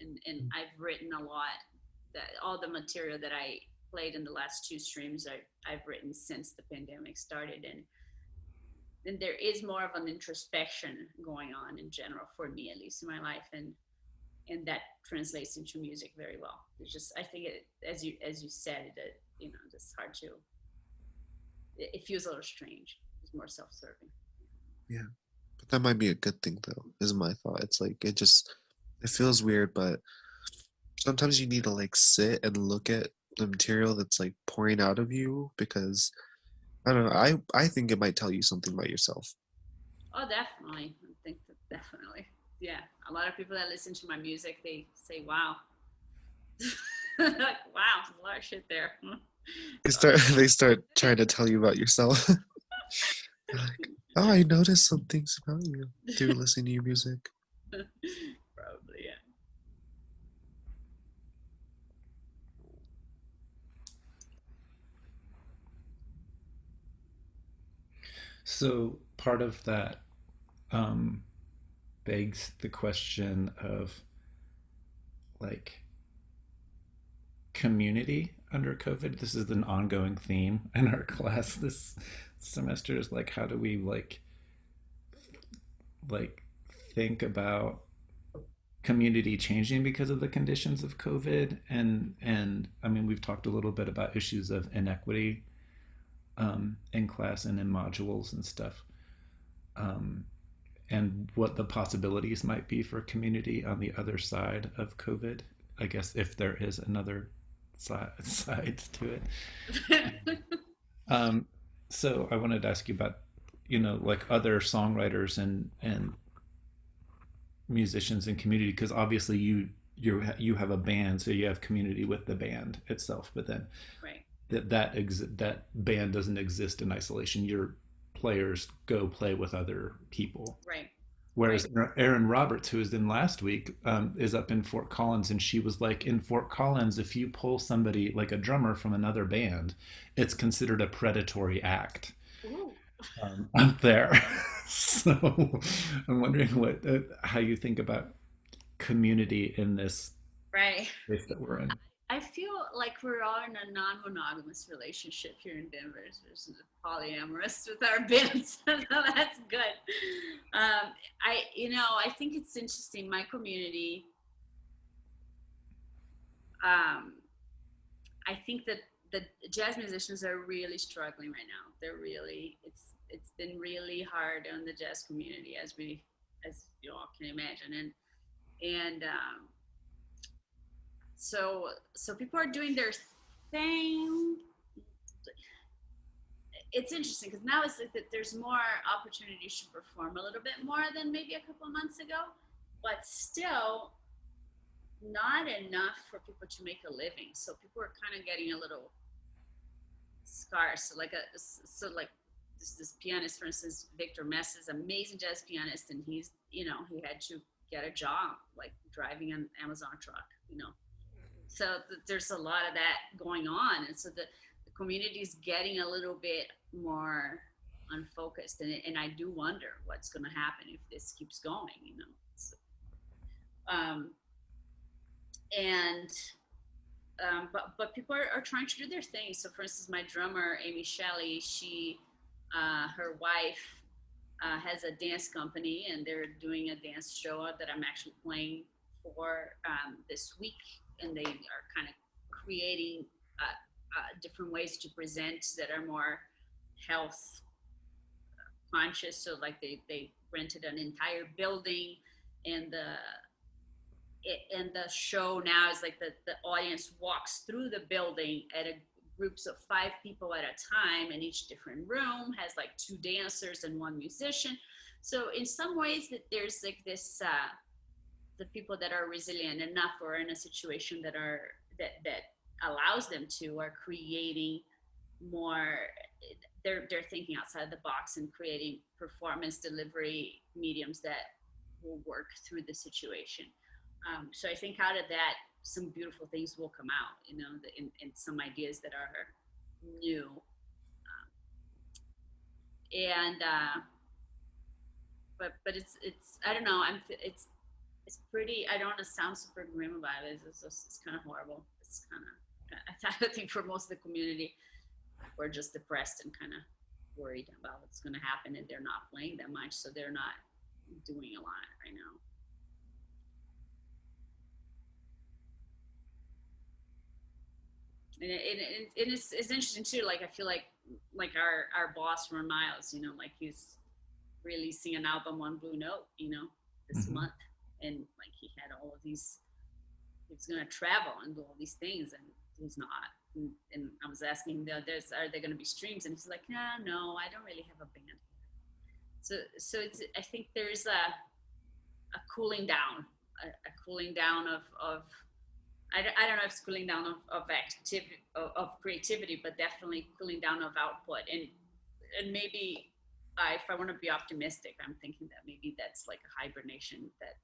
And I've written a lot, that all the material that I played in the last two streams I've written since the pandemic started, and there is more of an introspection going on in general, for me at least in my life, and that translates into music very well. It's just, I think it, as you said, that it's hard to, it feels a little strange. It's more self-serving. Yeah. But that might be a good thing though, is my thought. It's like it feels weird, but sometimes you need to like sit and look at the material that's like pouring out of you, because I don't know, I think it might tell you something about yourself. Oh, definitely. I think that definitely. Yeah, a lot of people that listen to my music, they say, "Wow, like, wow, there's a lot of shit there." They So, start they start trying to tell you about yourself. They're like, oh, I noticed some things about you through listening to your music. probably, yeah. So part of that um, begs the question of like community under COVID. This is an ongoing theme in our class this semester. Is like how do we like think about community changing because of the conditions of COVID? And I mean, we've talked a little bit about issues of inequity in class and in modules and stuff, um, and what the possibilities might be for community on the other side of COVID. I guess if there is another side to it. Um, so I wanted to ask you about, like other songwriters and musicians and community, because obviously you have a band, so you have community with the band itself, but then Right. that band doesn't exist in isolation. Your players go play with other people. Right. Whereas Right. Erin Roberts, who was in last week, is up in Fort Collins, and she was like, in Fort Collins, if you pull somebody like a drummer from another band, it's considered a predatory act Ooh. up there. So I'm wondering how you think about community in this Right. place that we're in. I feel like we're all in a non-monogamous relationship here in Denver versus polyamorous with our bands. So that's good. I think it's interesting. My community, um, I think that the jazz musicians are really struggling right now. It's been really hard on the jazz community, as you all can imagine, and so people are doing their thing. It's interesting because now it's like that there's more opportunities to perform a little bit more than maybe a couple of months ago, but still not enough for people to make a living. So people are kind of getting a little scarce. So like this pianist, for instance, Victor Mess is an amazing jazz pianist, and he had to get a job like driving an Amazon truck. So there's a lot of that going on, and so the community is getting a little bit more unfocused, and I do wonder what's going to happen if this keeps going. So, um, and but people are trying to do their thing. So for instance, my drummer Amy Shelley, her wife has a dance company, and they're doing a dance show that I'm actually playing for this week, and they are kind of creating different ways to present that are more health conscious. So like they rented an entire building, and the show now is like the audience walks through the building at groups of 5 people at a time, and each different room has like 2 dancers and 1 musician. So in some ways that there's like this the people that are resilient enough or in a situation that allows them to are creating more. They're thinking outside the box and creating performance delivery mediums that will work through the situation. So I think out of that, some beautiful things will come out, and some ideas that are new. And but it's I don't know. It's pretty. I don't want to sound super grim about it. It's kind of horrible. It's kind of. I think for most of the community, we're just depressed and kind of worried about what's going to happen, and they're not playing that much, so they're not doing a lot right now. And it's interesting too. Like I feel like our boss Ron Miles, like he's releasing an album on Blue Note, this Mm-hmm. month, and like he had all of these. He was gonna travel and do all these things, and he's not. And I was asking him, are there gonna be streams? And he's like, no, I don't really have a band. So I think there's a cooling down, a cooling down of I don't know if it's cooling down of activity of creativity, but definitely cooling down of output. And maybe if I want to be optimistic, I'm thinking that maybe that's like a hibernation, that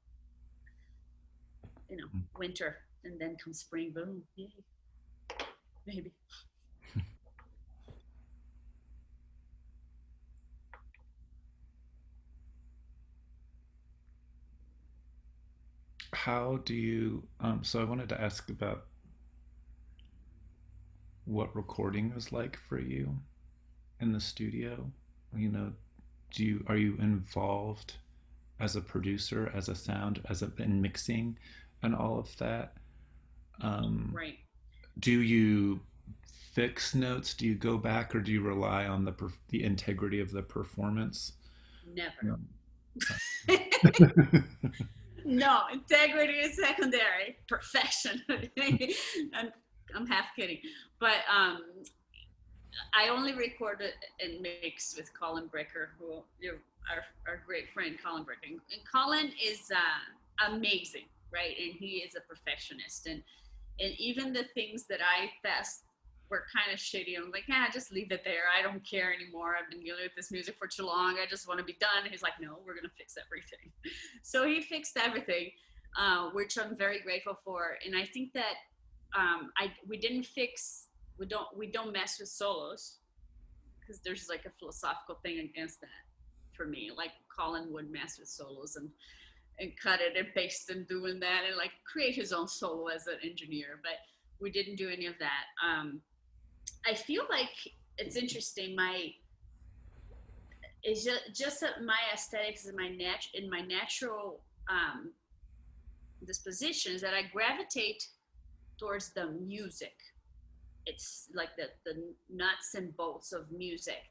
winter, and then comes spring, boom, yay, maybe. How do you? So I wanted to ask about what recording was like for you in the studio. You know, are you involved as a producer, as a sound, as a in mixing, and all of that. Um, Right. do you fix notes? Do you go back, or do you rely on the integrity of the performance? Never. Um, No, integrity is secondary. Perfection. I'm, I'm half kidding, but I only recorded and mixed with Colin Brecker, who our great friend Colin Brecker. And Colin is amazing, right? And he is a perfectionist. And even the things that I fast were kind of shitty. I'm like, yeah, just leave it there. I don't care anymore. I've been dealing with this music for too long. I just want to be done. And he's like, no, we're gonna fix everything. So he fixed everything, which I'm very grateful for. And I think that I we didn't fix we don't mess with solos because there's like a philosophical thing against that for me. Like Colin would mess with solos and cut it and paste and doing that and like create his own solo as an engineer, but we didn't do any of that. I feel like it's interesting. My it's just that my aesthetics and my natural dispositions that I gravitate towards the music. It's like the nuts and bolts of music.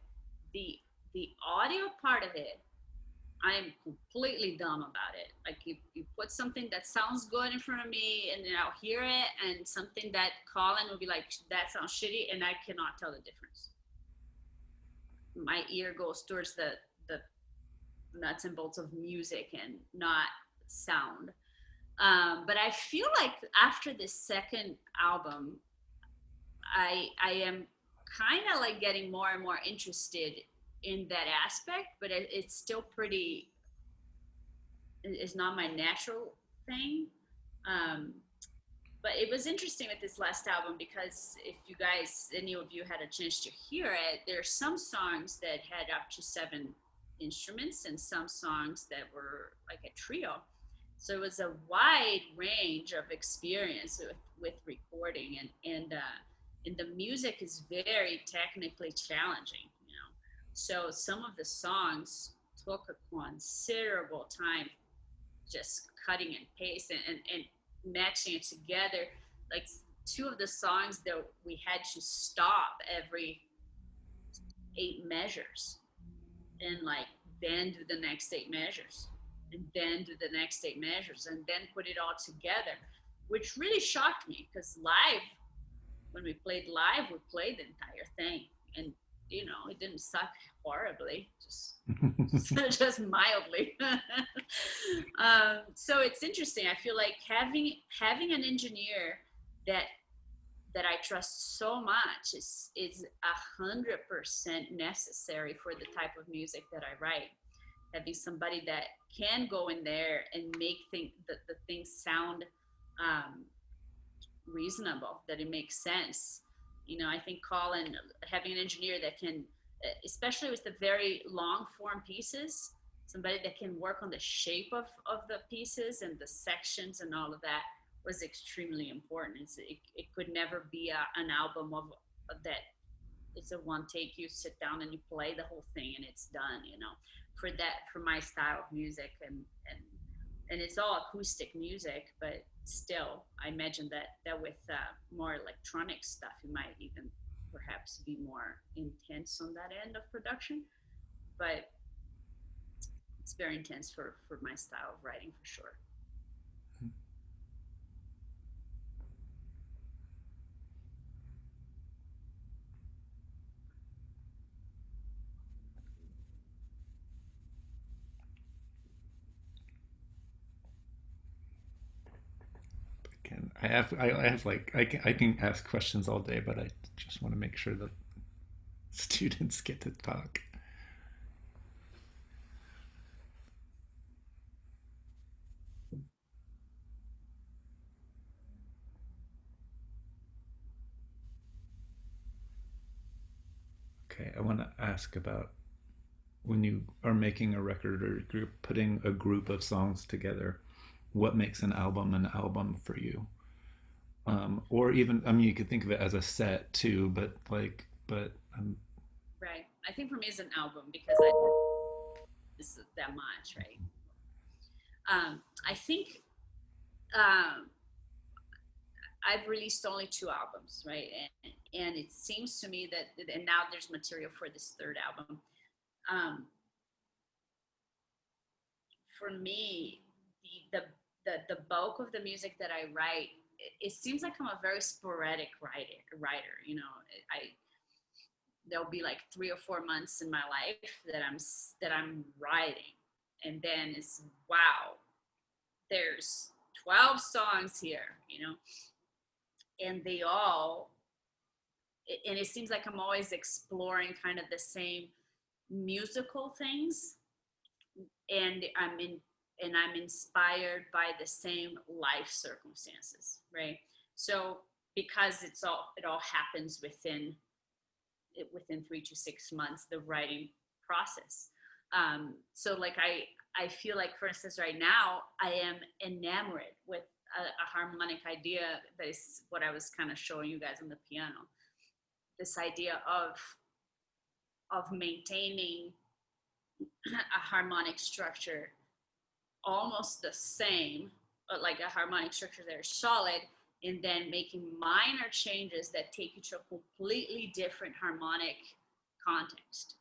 The the audio part of it, I'm completely dumb about it. Like you put something that sounds good in front of me and then I'll hear it and something that Colin will be like, that sounds shitty and I cannot tell the difference. My ear goes towards the nuts and bolts of music and not sound. But I feel like after this second album, I am kind of like getting more and more interested in that aspect, but it's still pretty. It's not my natural thing. Um, but it was interesting with this last album because if you guys, any of you had a chance to hear it, there are some songs that had up to 7 instruments and some songs that were like a trio. So it was a wide range of experience with recording and the music is very technically challenging, you know. So some of the songs took a considerable time just cutting and pasting and matching it together. Like two of the songs that we had to stop every 8 measures and like then do the next 8 measures and then do the next 8 measures and then put it all together, which really shocked me because live, when we played live, we played the entire thing and you know it didn't suck horribly, just mildly. So it's interesting. I feel like having an engineer that I trust so much is 100% necessary for the type of music that I write. Having somebody that can go in there and make the things sound um, reasonable, that it makes sense. You know, I think Colin, having an engineer that can, especially with the very long form pieces, somebody that can work on the shape of the pieces and the sections and all of that was extremely important. It could never be an album of that. It's a one take, you sit down and you play the whole thing and it's done, you know, for my style of music and it's all acoustic music, but still, I imagine that with more electronic stuff, it might even perhaps be more intense on that end of production. But it's very intense for my style of writing for sure. I have like I can ask questions all day, but I just want to make sure that students get to talk. Okay, I want to ask about when you are making a record or you're putting a group of songs together, what makes an album for you? Or even, I mean, you could think of it as a set too, but like, but Right. I think for me it's an album because I did this that much, right? I think um, I've released only 2 albums, right? And it seems to me that, and now there's material for this third album. Um, for me, the bulk of the music that I write, it seems like I'm a very sporadic writer. You know, I there'll be like 3 or 4 months in my life that I'm writing, and then it's wow, there's 12 songs here, you know, and they all, and it seems like I'm always exploring kind of the same musical things, and I'm inspired by the same life circumstances, right? So because it all happens within 3 to 6 months, the writing process. So like I feel like, for instance, right now I am enamored with a harmonic idea that is what I was kind of showing you guys on the piano. This idea of maintaining a harmonic structure almost the same, but like a harmonic structure that is solid, and then making minor changes that take you to a completely different harmonic context.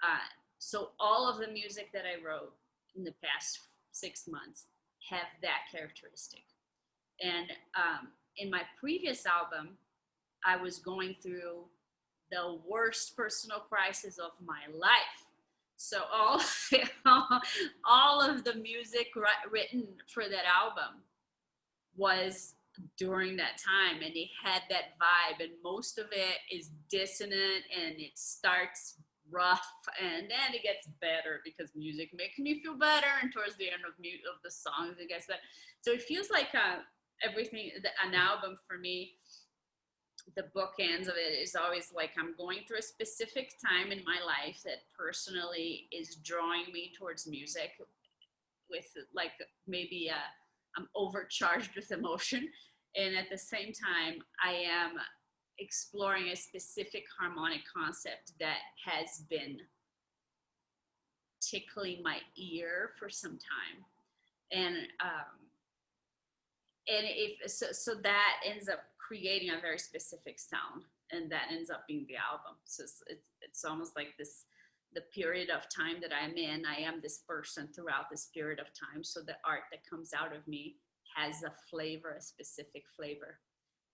Uh, so all of the music that I wrote in the past 6 months have that characteristic. And in my previous album, I was going through the worst personal crisis of my life. So all of the music written for that album was during that time, and it had that vibe, and most of it is dissonant, and it starts rough, and then it gets better because music makes me feel better, and towards the end of the songs it gets better. So it feels like everything, an album for me, the bookends of it is always like I'm going through a specific time in my life that personally is drawing me towards music, with like maybe I'm overcharged with emotion, and at the same time I am exploring a specific harmonic concept that has been tickling my ear for some time, and if so that ends up creating a very specific sound, and that ends up being the album. So it's almost like this, the period of time that I'm in, I am this person throughout this period of time, so the art that comes out of me has a flavor, a specific flavor,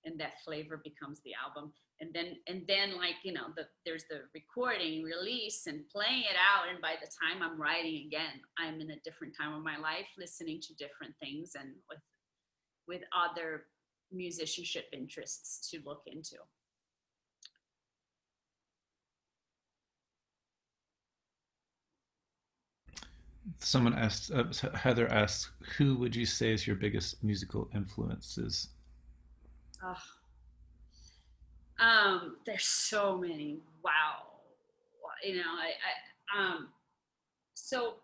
and that flavor becomes the album. And then like, you know, there's the recording, release, and playing it out, and by the time I'm writing again, I'm in a different time of my life, listening to different things, and with other musicianship interests to look into. Someone asked, Heather asks, who would you say is your biggest musical influences? Oh, there's so many. Wow. You know, so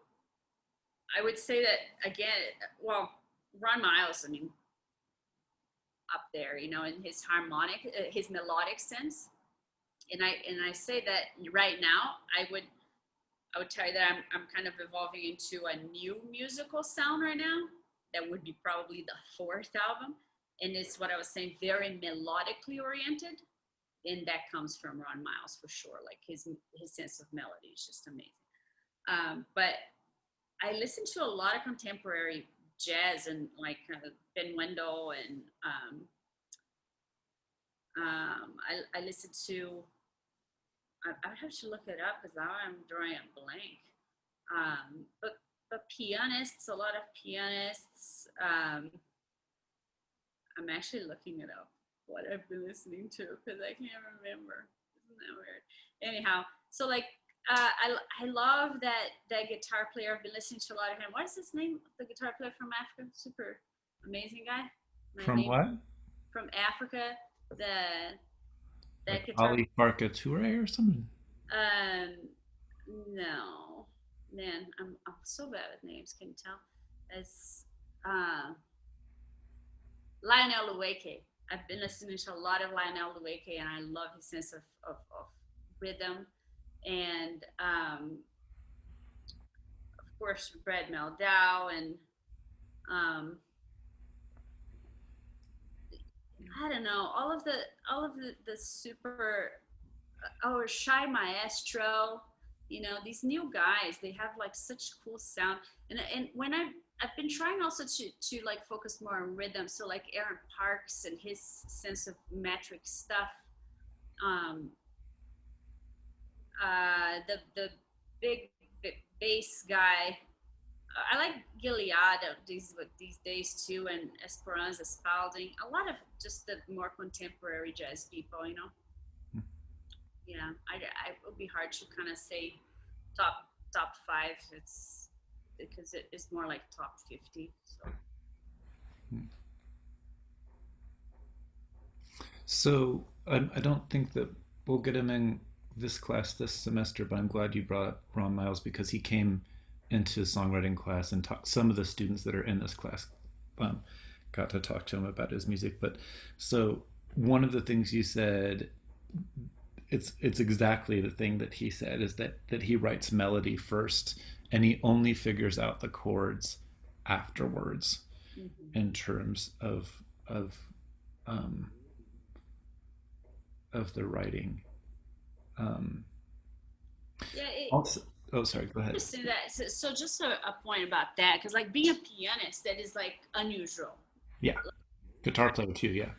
I would say that again, well, Ron Miles, I mean, up there, you know, in his harmonic, his melodic sense. And I say that right now, I would tell you that I'm kind of evolving into a new musical sound right now. That would be probably the fourth album, and it's what I was saying, very melodically oriented, and that comes from Ron Miles for sure. Like his sense of melody is just amazing. But I listen to a lot of contemporary jazz, and like Ben Wendell, and I listen to. I would have to look it up because now I'm drawing a blank. But pianists, a lot of pianists. I'm actually looking it up, what I've been listening to, because I can't remember. Isn't that weird? Anyhow, so like I love that guitar player. I've been listening to a lot of him. What is his name? The guitar player from Africa, super amazing guy. My From name what? from Africa. The Like that guitar. Ali Farka Toure or something? Um, no, man, I'm so bad with names. Can you tell? It's uh, Lionel Lueke. I've been listening to a lot of Lionel Lueke, and I love his sense of rhythm. And of course, Brad Meldau, and Um, I don't know, all of the super or Shy Maestro, you know, these new guys, they have like such cool sound. And when I've been trying also to like focus more on rhythm. So like Aaron Parks and his sense of metric stuff. Um, the big bass guy. I like Gilead these days too, and Esperanza Spalding. A lot of just the more contemporary jazz people, you know. Yeah, it would be hard to kind of say top five. It's because it is more like top 50. So So I don't think that we'll get him in this class this semester, but I'm glad you brought up Ron Miles because he came into songwriting class and talked. Some of the students that are in this class um, got to talk to him about his music. But so one of the things you said, it's exactly the thing that he said is that he writes melody first and he only figures out the chords afterwards mm-hmm. in terms of um, of the writing. Um, Yeah, also, oh, sorry, go ahead. interesting that. So just a point about that, because like being a pianist, that is like unusual, Yeah, guitar player too. Yeah.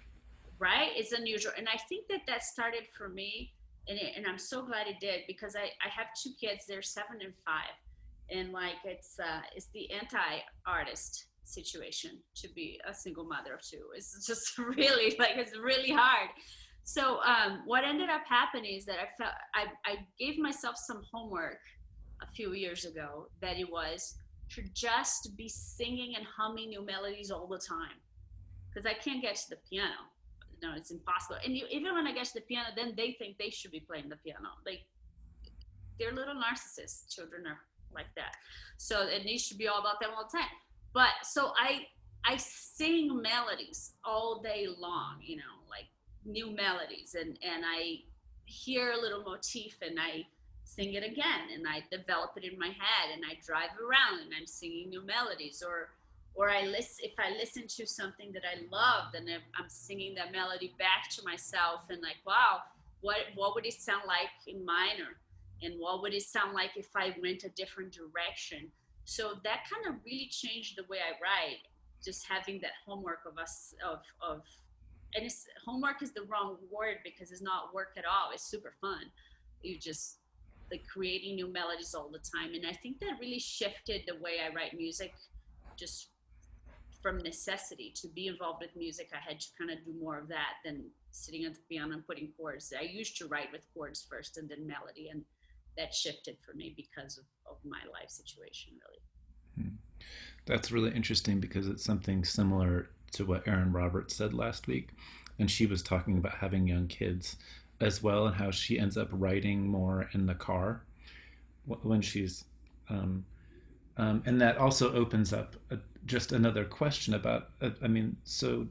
right? It's unusual, and I think that started for me, and I'm so glad it did because I have two kids. They're 7 and 5, and like it's the anti-artist situation to be a single mother of two. It's just really like it's really hard. So what ended up happening is that I gave myself some homework a few years ago that it was to just be singing and humming new melodies all the time because I can't get to the piano. No, it's impossible. And even when I get to the piano, then they think they should be playing the piano. Like they're little narcissists. Children are like that. So it needs to be all about them all the time. But so I sing melodies all day long, you know, like new melodies, and I hear a little motif and I sing it again and I develop it in my head and I drive around and I'm singing new melodies or I listen if I listen to something that I love, then I'm singing that melody back to myself and like, wow, what would it sound like in minor, and what would it sound like if I went a different direction? So that kind of really changed the way I write. Just having that homework of us of and it's homework is the wrong word because it's not work at all. It's super fun. You just like creating new melodies all the time, and I think that really shifted the way I write music just from necessity to be involved with music. I had to kind of do more of that than sitting at the piano and putting chords. I used to write with chords first and then melody, and that shifted for me because of my life situation, really. Hmm. That's really interesting because it's something similar to what Erin Roberts said last week. And she was talking about having young kids as well and how she ends up writing more in the car when she's. Um, and that also opens up just another question about, I mean, so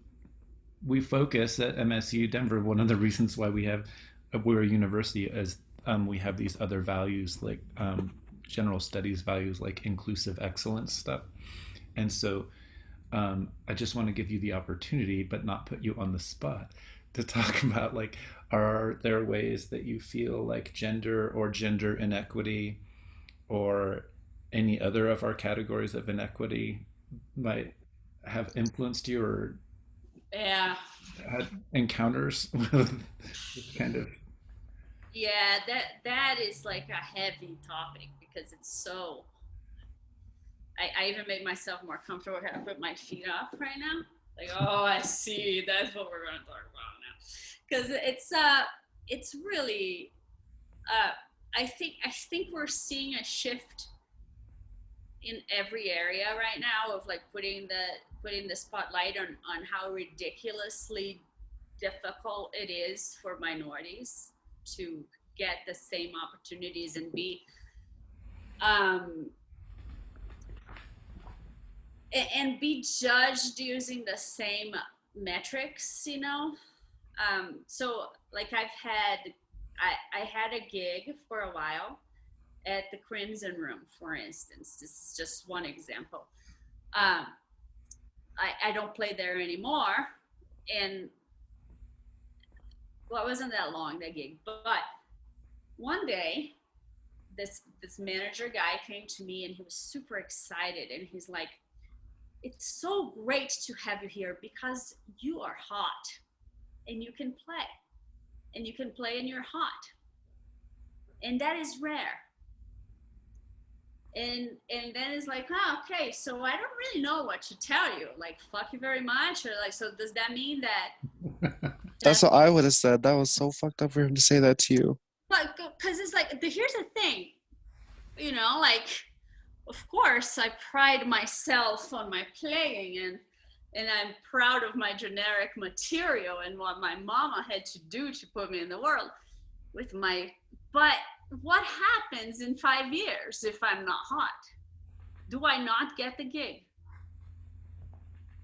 we focus at MSU Denver. One of the reasons why we're a university is we have these other values like general studies values like inclusive excellence stuff. And so I just want to give you the opportunity, but not put you on the spot, to talk about like, are there ways that you feel like gender or gender inequity or any other of our categories of inequity might have influenced you or Yeah, had encounters with this kind of. yeah, that is like a heavy topic because it's so. I even make myself more comfortable when I put my feet up right now. Like, oh, I see. That's what we're going to talk about now, because it's really uh, I think we're seeing a shift in every area right now of like putting the spotlight on how ridiculously difficult it is for minorities to get the same opportunities and be um, be judged using the same metrics, you know. So like I had a gig for a while at the Crimson Room, for instance. This is just one example. Um, I don't play there anymore. And well, it wasn't that long, that gig, but one day this manager guy came to me and he was super excited and he's like, it's so great to have you here because you are hot and you can play and you can play and you're hot, and that is rare. And then it's like, oh, okay, so I don't really know what to tell you, like, fuck you very much, or like, so does that mean That's that what I would have said. That was so fucked up for him to say that to you. but because it's like, here's the thing, like, of course I pride myself on my playing, and I'm proud of my generic material and what my mama had to do to put me in the world with my, but what happens in 5 years if I'm not hot? Do I not get the gig?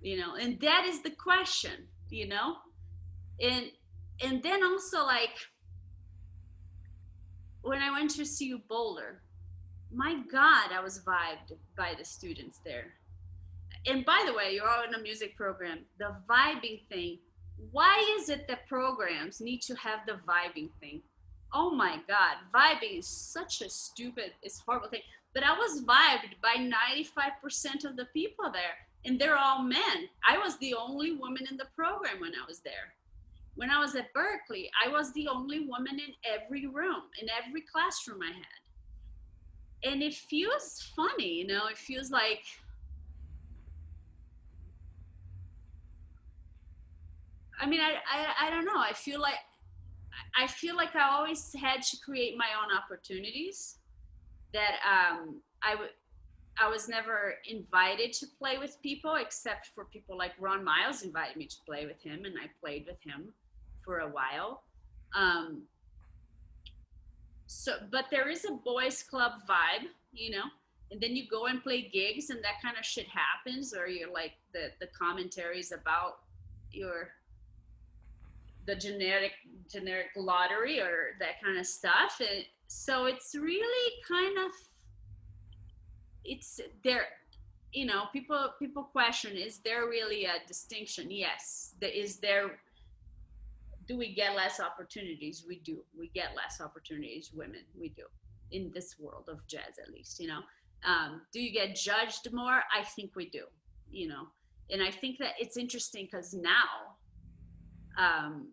And that is the question, and and then also, like, when I went to CU Boulder, my God, I was vibed by the students there. And by the way, you're all in a music program. The vibing thing. Why is it that programs need to have the vibing thing? Oh my God, vibing is such a stupid, it's horrible thing. But I was vibed by 95% of the people there, and they're all men. I was the only woman in the program when I was there. When I was at Berkeley, I was the only woman in every room, in every classroom I had. And it feels funny, it feels like, I mean, I don't know. I feel like I always had to create my own opportunities. That I was never invited to play with people, except for people like Ron Miles invited me to play with him, and I played with him for a while. Um, but there is a boys club vibe, and then you go and play gigs, and that kind of shit happens, or you're like, the commentaries about your the generic lottery or that kind of stuff. And so it's really kind of, it's there, people question, is there really a distinction? Yes. Is there, do we get less opportunities? We do. We get less opportunities, women, we do, in this world of jazz, at least. Do you get judged more? I think we do. you know and I think that it's interesting because now, um,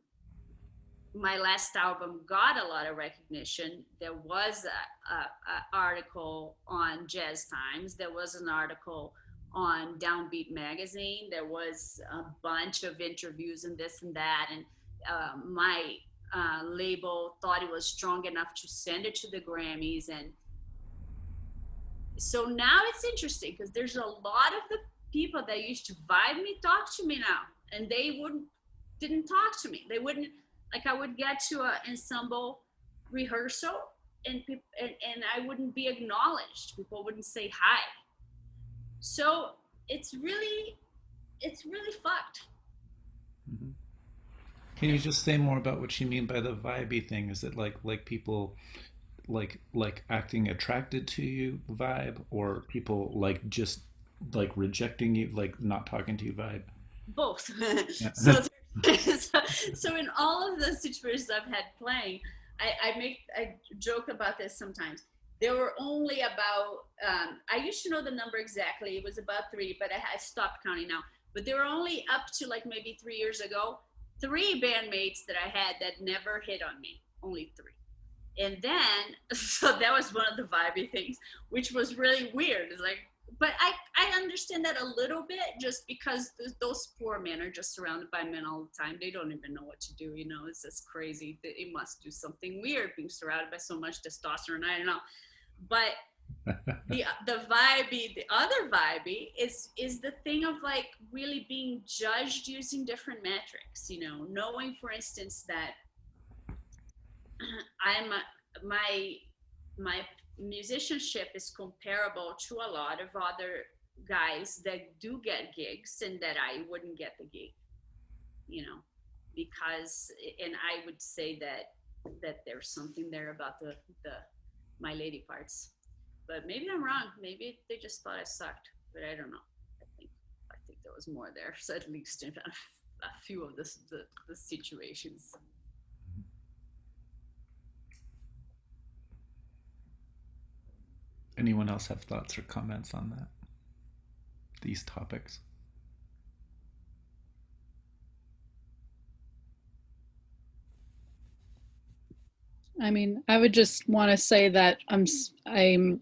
my last album got a lot of recognition. There was a article on Jazz Times. There was an article on Downbeat magazine. There was a bunch of interviews and this and that. And my label thought it was strong enough to send it to the Grammys. And so now it's interesting because there's a lot of the people that used to vibe me talk to me now, and they didn't talk to me. They wouldn't, like, I would get to an ensemble rehearsal, and I wouldn't be acknowledged. People wouldn't say hi. So it's really fucked. Mhm. Can you just say more about what you mean by the vibey thing? Is it like people like acting attracted to you vibe, or people like just like rejecting you, like not talking to you vibe? Both. Yeah. so, so in all of the situations I've had playing, I joke about this sometimes. There were only about, I used to know the number exactly. It was about three, but I stopped counting now. But there were only up to, like, maybe 3 years ago, three bandmates that I had that never hit on me. Only three. And then, so that was one of the vibey things, which was really weird. It's like, but I understand that a little bit, just because those poor men are just surrounded by men all the time. They don't even know what to do. It's just crazy. It must do something weird being surrounded by so much testosterone. I don't know. But the other vibey is the thing of, like, really being judged using different metrics. Knowing, for instance, that I'm my my musicianship is comparable to a lot of other guys that do get gigs, and that I wouldn't get the gig, you know, because, and I would say that there's something there about the my lady parts, but maybe I'm wrong. Maybe they just thought I sucked, but I don't know. I think. think there was more there. So at least in a few of the situations. Anyone else have thoughts or comments on that? These topics? I mean, I would just want to say that I'm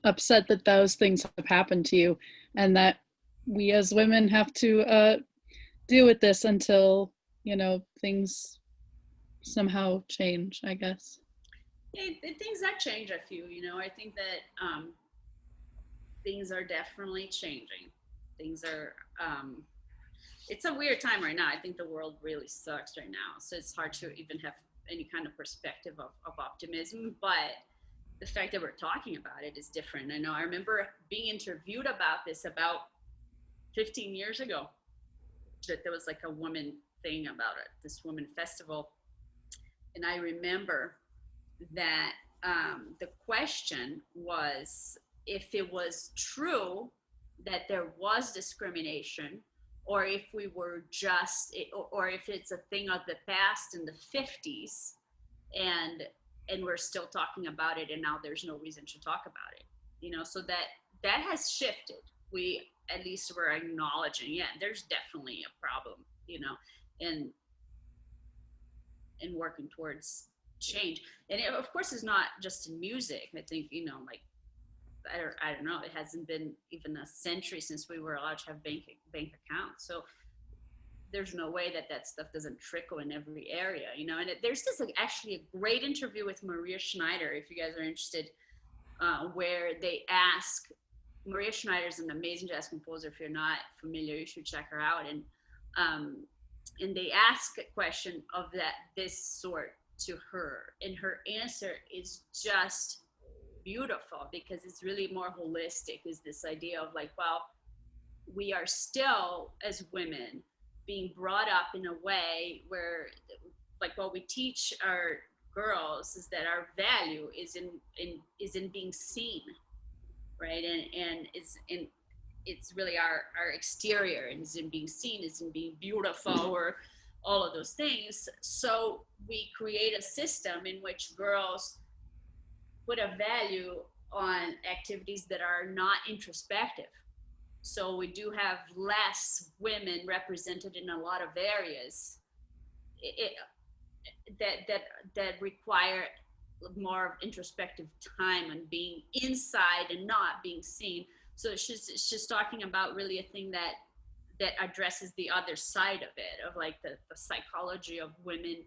upset that those things have happened to you, and that we as women have to deal with this until things somehow change, I guess. Things that change, I feel. I think that things are definitely changing. Things are. It's a weird time right now. I think the world really sucks right now, so it's hard to even have any kind of perspective of optimism. But the fact that we're talking about it is different. I know. I remember being interviewed about this about 15 years ago. That there was like a woman thing about it, this woman festival, and I remember that the question was if it was true that there was discrimination, or if we were just, or if it's a thing of the past in the 50s, and we're still talking about it, and now there's no reason to talk about it. So that has shifted. We at least we're acknowledging, yeah, there's definitely a problem, and working towards change. And it, of course, is not just in music. I think, like, I don't know, it hasn't been even a century since we were allowed to have bank accounts. So there's no way that stuff doesn't trickle in every area, And there's this actually a great interview with Maria Schneider, if you guys are interested, where they ask, Maria Schneider is an amazing jazz composer. If you're not familiar, you should check her out. And they ask a question of this sort to her, and her answer is just beautiful, because it's really more holistic. Is this idea of like, well, we are still as women being brought up in a way where, like, what we teach our girls is that our value is in being seen, right? And it's really our exterior, and is in being seen, is in being beautiful, or all of those things. So we create a system in which girls put a value on activities that are not introspective. So we do have less women represented in a lot of areas it, that require more introspective time and being inside and not being seen. So she's talking about really a thing that addresses the other side of it, of like the psychology of women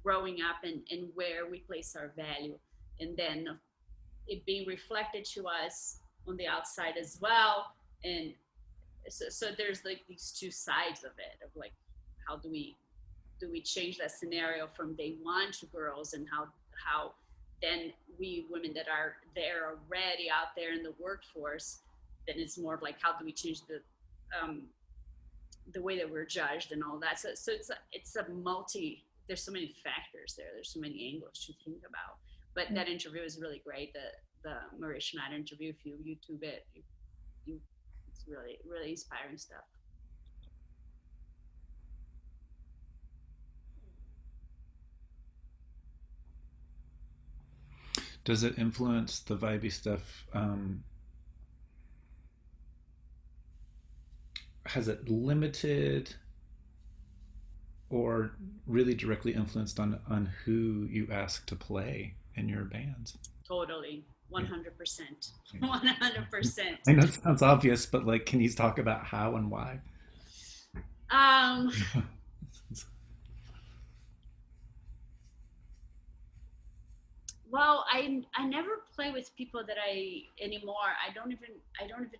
growing up, and where we place our value, and then it being reflected to us on the outside as well. And so there's like these two sides of it, of like, how do we change that scenario from day one to girls, and how then we women that are there already out there in the workforce, then it's more of like, how do we change the way that we're judged and all that. So it's a multi, there's so many factors there, there's so many angles to think about. But that interview is really great, the Maria Schneider interview. If you YouTube it, it's really, really inspiring stuff. Does it influence the vibey stuff? Has it limited or really directly influenced on who you ask to play in your bands? Totally. Yeah. 100%. 100%. I know it sounds obvious, but like, can you talk about how and why? Um, well, I never play with people that anymore. I don't even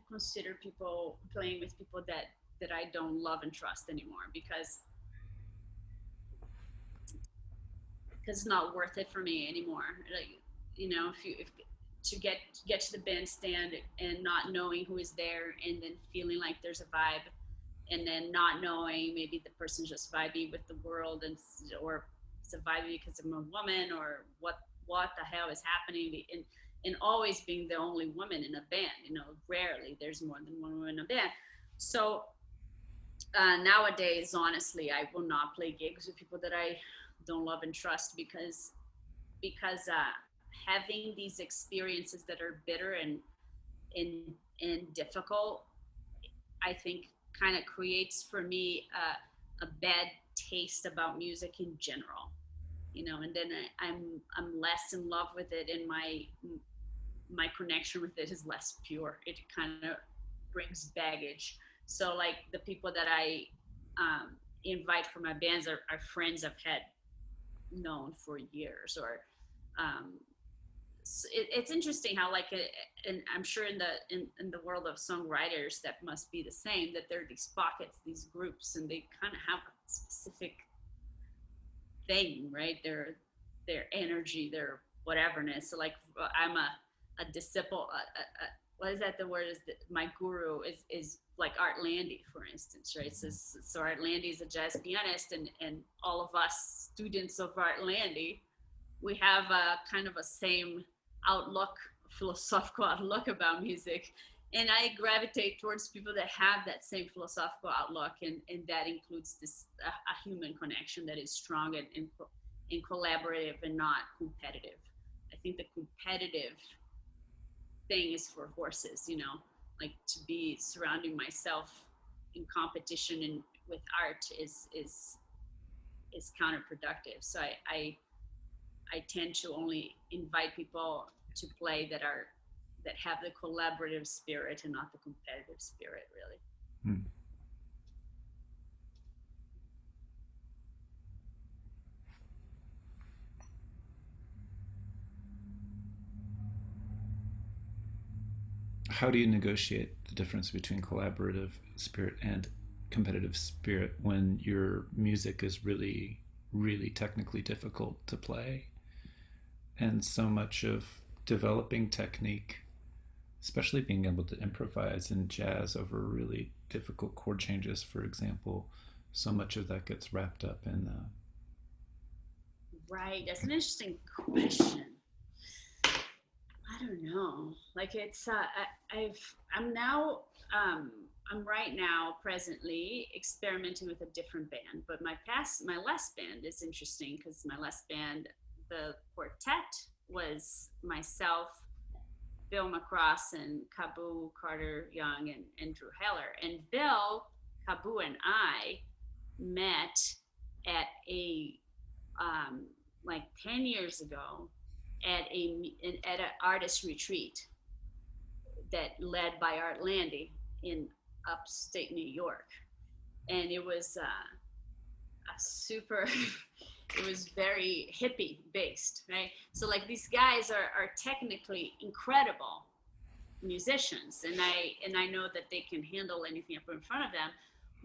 consider people playing with people that I don't love and trust anymore, because it's not worth it for me anymore. Like, if to get to the bandstand and not knowing who is there, and then feeling like there's a vibe, and then not knowing, maybe the person's just vibing with the world, or it's a vibe because I'm a woman, or what the hell is happening, and always being the only woman in a band. Rarely there's more than one woman in a band. So Nowadays, honestly, I will not play gigs with people that I don't love and trust, because having these experiences that are bitter and and difficult, I think kind of creates for me a bad taste about music in general. And then I'm less in love with it, and my connection with it is less pure. It kind of brings baggage. So like the people that I invite for my bands are friends I've had known for years, or um, it's interesting how like and I'm sure in the world of songwriters that must be the same, that there are these pockets, these groups, and they kind of have a specific thing, right? Their energy, their whateverness. So like I'm a disciple. What is that? The word is that my guru is like Art Landy, for instance, right? So Art Landy is a jazz pianist, and all of us students of Art Landy, we have a kind of a same outlook, philosophical outlook about music. And I gravitate towards people that have that same philosophical outlook, and that includes this a human connection that is strong and collaborative and not competitive. I think the competitive thing is for horses, like to be surrounding myself in competition and with art is counterproductive. So I tend to only invite people to play that have the collaborative spirit and not the competitive spirit, really. Hmm. How do you negotiate the difference between collaborative spirit and competitive spirit when your music is really, really technically difficult to play? And so much of developing technique, especially being able to improvise in jazz over really difficult chord changes, for example, so much of that gets wrapped up in Right, that's an interesting question. I don't know. Like it's I'm now I'm right now presently experimenting with a different band, but my last band is interesting because my last band, the quartet, was myself, Bill McCross, and Kabu Carter Young, and Drew Heller. And Bill, Kabu, and I met at a like 10 years ago at an artist retreat that led by Art Landy in upstate New York, and it was a super. It was very hippie based, right? So like these guys are technically incredible musicians, and I know that they can handle anything I put in front of them,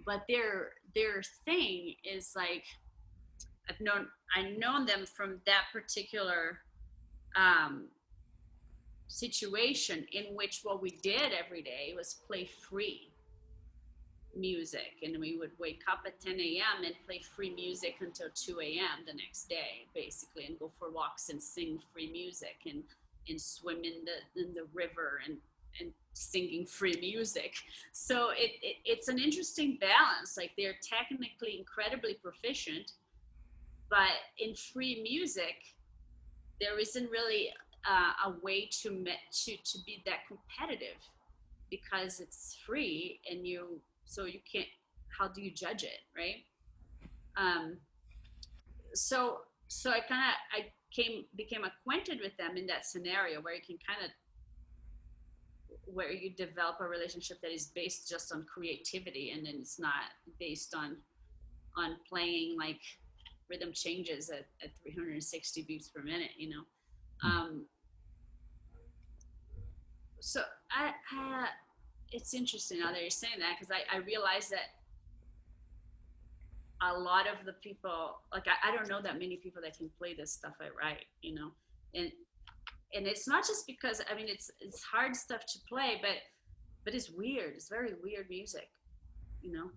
but their thing is like I've known them from that particular um, situation in which what we did every day was play free music, and we would wake up at 10 a.m. and play free music until 2 a.m. the next day, basically, and go for walks and sing free music, and swim in the river, and singing free music. So it's an interesting balance. Like they're technically incredibly proficient, but in free music there isn't really a way to be that competitive because it's free, and you can't. How do you judge it, right? Um, so I came became acquainted with them in that scenario where you can kind of where you develop a relationship that is based just on creativity, and then it's not based on playing like rhythm changes at 360 beats per minute, so it's interesting now that you're saying that, because I realize that a lot of the people, like I don't know that many people that can play this stuff I write, and and it's not just because I mean it's hard stuff to play, but it's weird. It's very weird music, you know.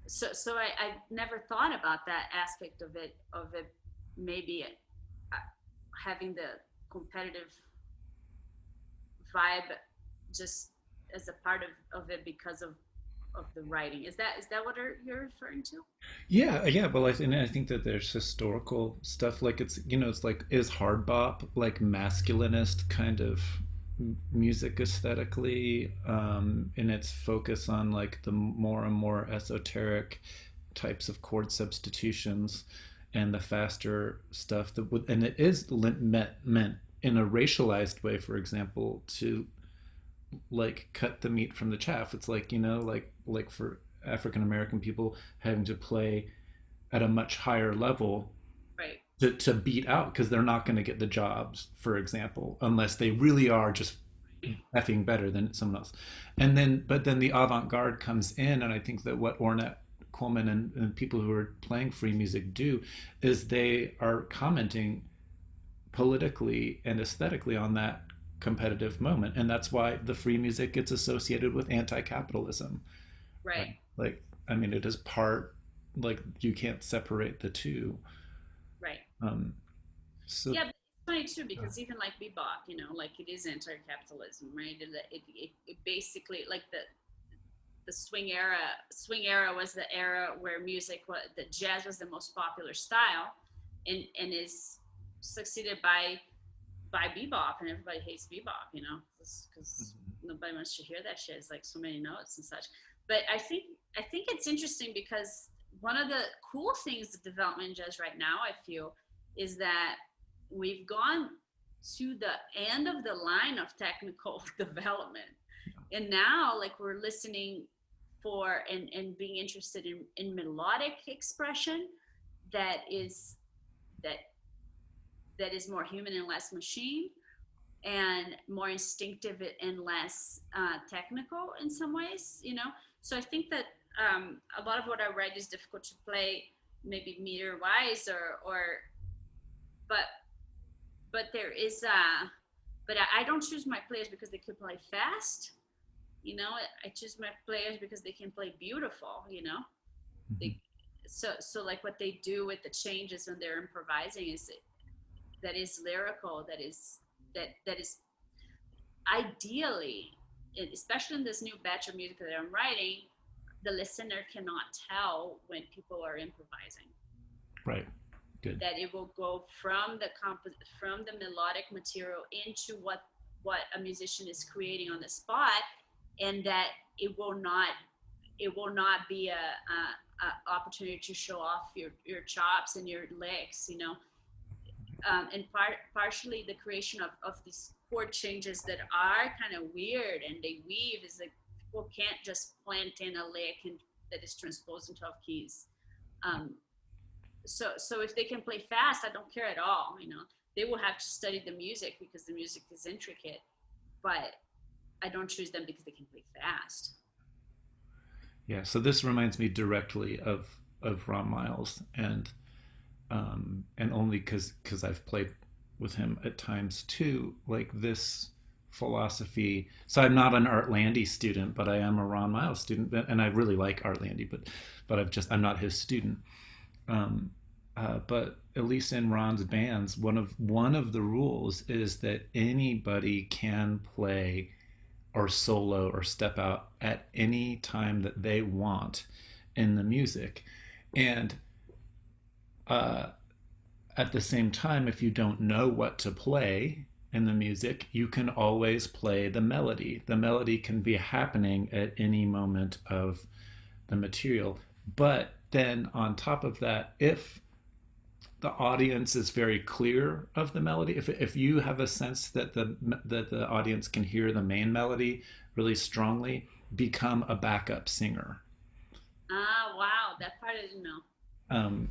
So I never thought about that aspect of it maybe having the competitive vibe just as a part of it because of of the writing. Is that what you're referring to? Yeah, yeah. Well, and I think that there's historical stuff like it's like is hard bop like masculinist kind of music aesthetically, in its focus on like the more and more esoteric types of chord substitutions and the faster stuff that would, and it is meant in a racialized way, for example, to like cut the meat from the chaff. It's like, like for African American people having to play at a much higher level Right. to beat out because they're not going to get the jobs, for example, unless they really are just effing better than someone else. But then the avant-garde comes in, and I think that what Ornette Coleman and people who are playing free music do is they are commenting politically and aesthetically on that competitive moment, and that's why the free music gets associated with anti-capitalism. Right. Right? Like, I mean, it is part, like, you can't separate the two. Right. um so Yeah, but it's funny too because even like bebop, like it is anti-capitalism, right? It basically like the swing era. Swing era was the era where that jazz was the most popular style, and is succeeded by bebop, and everybody hates bebop, because nobody wants to hear that shit. It's like so many notes and such. But I think it's interesting because one of the cool things that development in jazz right now, I feel, is that we've gone to the end of the line of technical development, and now like we're listening for and being interested in melodic expression that is that that is more human and less machine, and more instinctive and less technical in some ways. So I think that a lot of what I write is difficult to play, maybe meter wise, or but there is but I don't choose my players because they can play fast. I choose my players because they can play beautiful. mhm. They so like what they do with the changes when they're improvising is that is lyrical, that is ideally, especially in this new batch of music that I'm writing, the listener cannot tell when people are improvising. Right. Good. That it will go from the melodic material into what a musician is creating on the spot, and that it will not be a opportunity to show off your chops and your licks. And partially the creation of these chord changes that are kind of weird and they weave is like people can't just plant in a lick and that is transposed in 12 keys. Um, so if they can play fast, I don't care at all. They will have to study the music because the music is intricate, but I don't choose them because they can play fast. Yeah, so this reminds me directly of Ron Miles, and only because I've played with him at times too, like this philosophy. So I'm not an Art Landy student, but I am a Ron Miles student, and I really like Art Landy, but I'm not his student. Um, but at least in Ron's bands, one of the rules is that anybody can play or solo or step out at any time that they want in the music. And uh, at the same time, if you don't know what to play in the music, you can always play the melody. The melody can be happening at any moment of the material. But then on top of that, if the audience is very clear of the melody, if you have a sense that the audience can hear the main melody really strongly, become a backup singer. Ah, wow, that part I didn't know. um,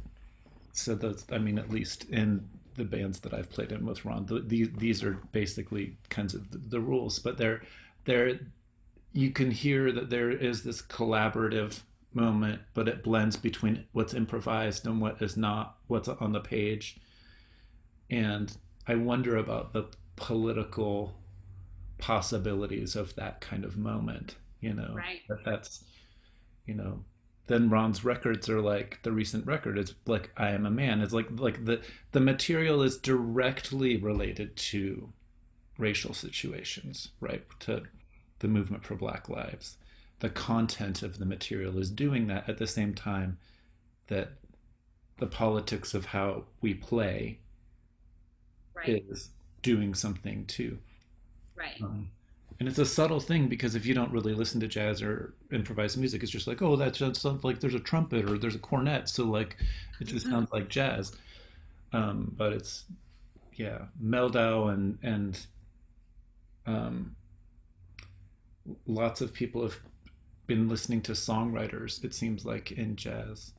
so those, I mean, at least in the bands that I've played in with Ron, these are basically kinds of the rules, but they're you can hear that there is this collaborative moment, but it blends between what's improvised and what is not, what's on the page. And I wonder about the political possibilities of that kind of moment, Right. that's, you know, then Ron's records are like the recent record is like I Am a Man. It's like the material is directly related to racial situations, right? To the movement for Black Lives. the content of the material is doing that at the same time that the politics of how we play Right. is doing something too. Right. Um, and it's a subtle thing because if you don't really listen to jazz or improvised music, it's just like, oh, that just sounds like there's a trumpet or there's a cornet, so like it just sounds like jazz. But it's yeah, Meldau and lots of people have been listening to songwriters. It seems like in jazz.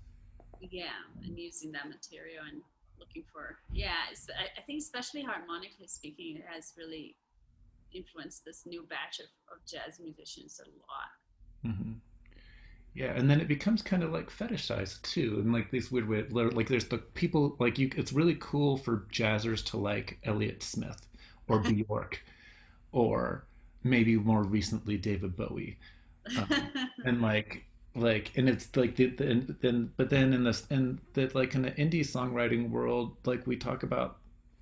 Yeah, and using that material and looking for, yeah, I think especially harmonically speaking, it has really influenced this new batch of jazz musicians a lot. Hmm. Yeah, and then it becomes kind of like fetishized too, and like these weird way. Like there's the people like you. It's really cool for jazzers to like Elliott Smith or Bjork or maybe more recently David Bowie, and and it's like and then but then in this and that like in the indie songwriting world, like we talk about,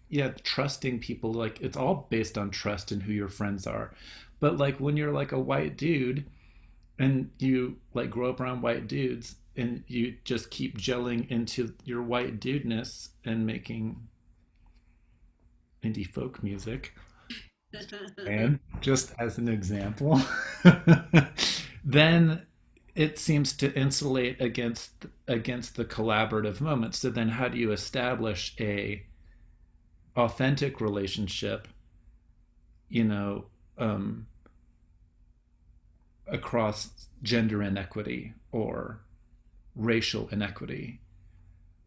yeah, trusting people. Like it's all based on trust and who your friends are, but like when you're like a white dude and you like grow up around white dudes and you just keep gelling into your white dudeness and making indie folk music and just as an example then it seems to insulate against the collaborative moment. So then how do you establish a authentic relationship, you know, um, across gender inequity or racial inequity,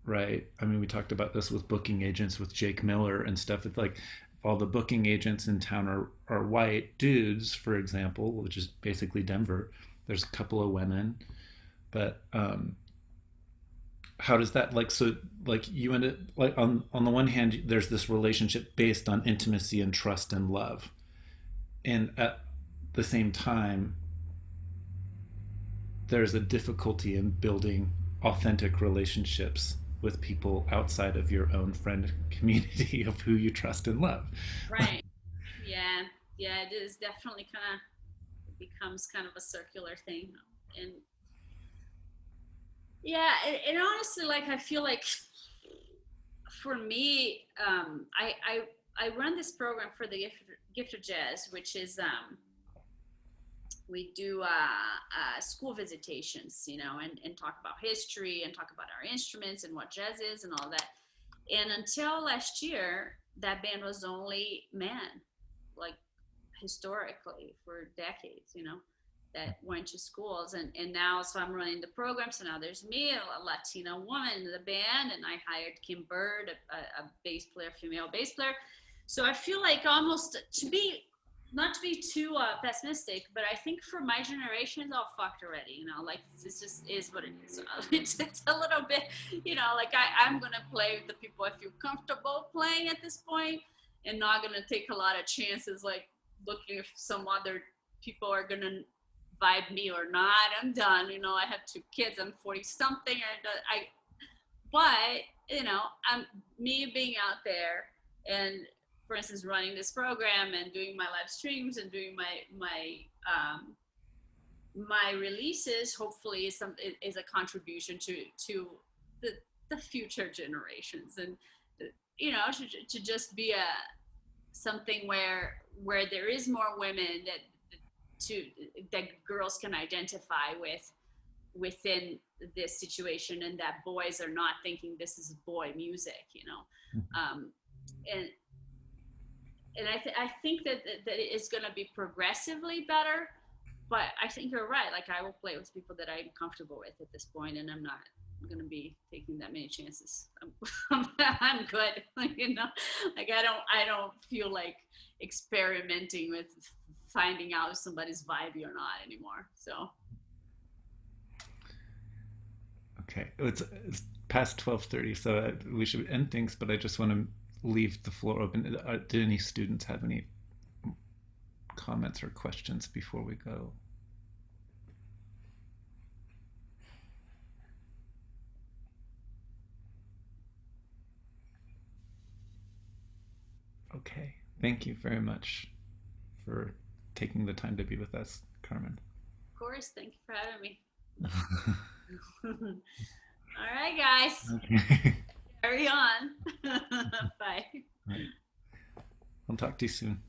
right? I mean, we talked about this with booking agents with Jake Miller and stuff. It's like all the booking agents in town are white dudes, for example, which is basically Denver. There's a couple of women, but how does that like so like you end it like on the one hand there's this relationship based on intimacy and trust and love, and at the same time there's a difficulty in building authentic relationships with people outside of your own friend community of who you trust and love. Right. Yeah. Yeah. It is definitely kind of, it becomes kind of a circular thing. And yeah, and honestly, like I feel like for me, I run this program for the gift of jazz, which is we do school visitations, you know, and talk about history and talk about our instruments and what jazz is and all that. And until last year, that band was only men, like historically for decades, you know, that went to schools. And now, so I'm running the program. So now there's me, a Latina woman in the band, and I hired Kim Bird, a bass player, female bass player. So I feel like almost to be, not to be too pessimistic, but I think for my generation, it's all fucked already. You know, like it just is what it is. It's a little bit, you know, like I'm gonna play with the people I feel comfortable playing at this point, and not gonna take a lot of chances, like looking if some other people are gonna vibe me or not. I'm done. You know, I have 2 kids. I'm 40 something. But you know, I'm me being out there and, for instance, running this program and doing my live streams and doing my releases. Hopefully, is a contribution to the the future generations, and you know, to just be a something where there is more women to that girls can identify with within this situation, and that boys are not thinking this is boy music, you know. And I think that it is going to be progressively better, but I think you're right. Like I will play with people that I'm comfortable with at this point, and I'm not going to be taking that many chances. I'm good. Like, you know, like I don't feel like experimenting with finding out if somebody's vibey or not anymore. So Okay, it's past 12:30, so we should end things. But I just want to leave the floor open. Did any students have any comments or questions before we go? Okay, thank you very much for taking the time to be with us, Carmen. course. Thank you for having me. All right, guys. Okay. Carry on. Bye. Right. I'll talk to you soon.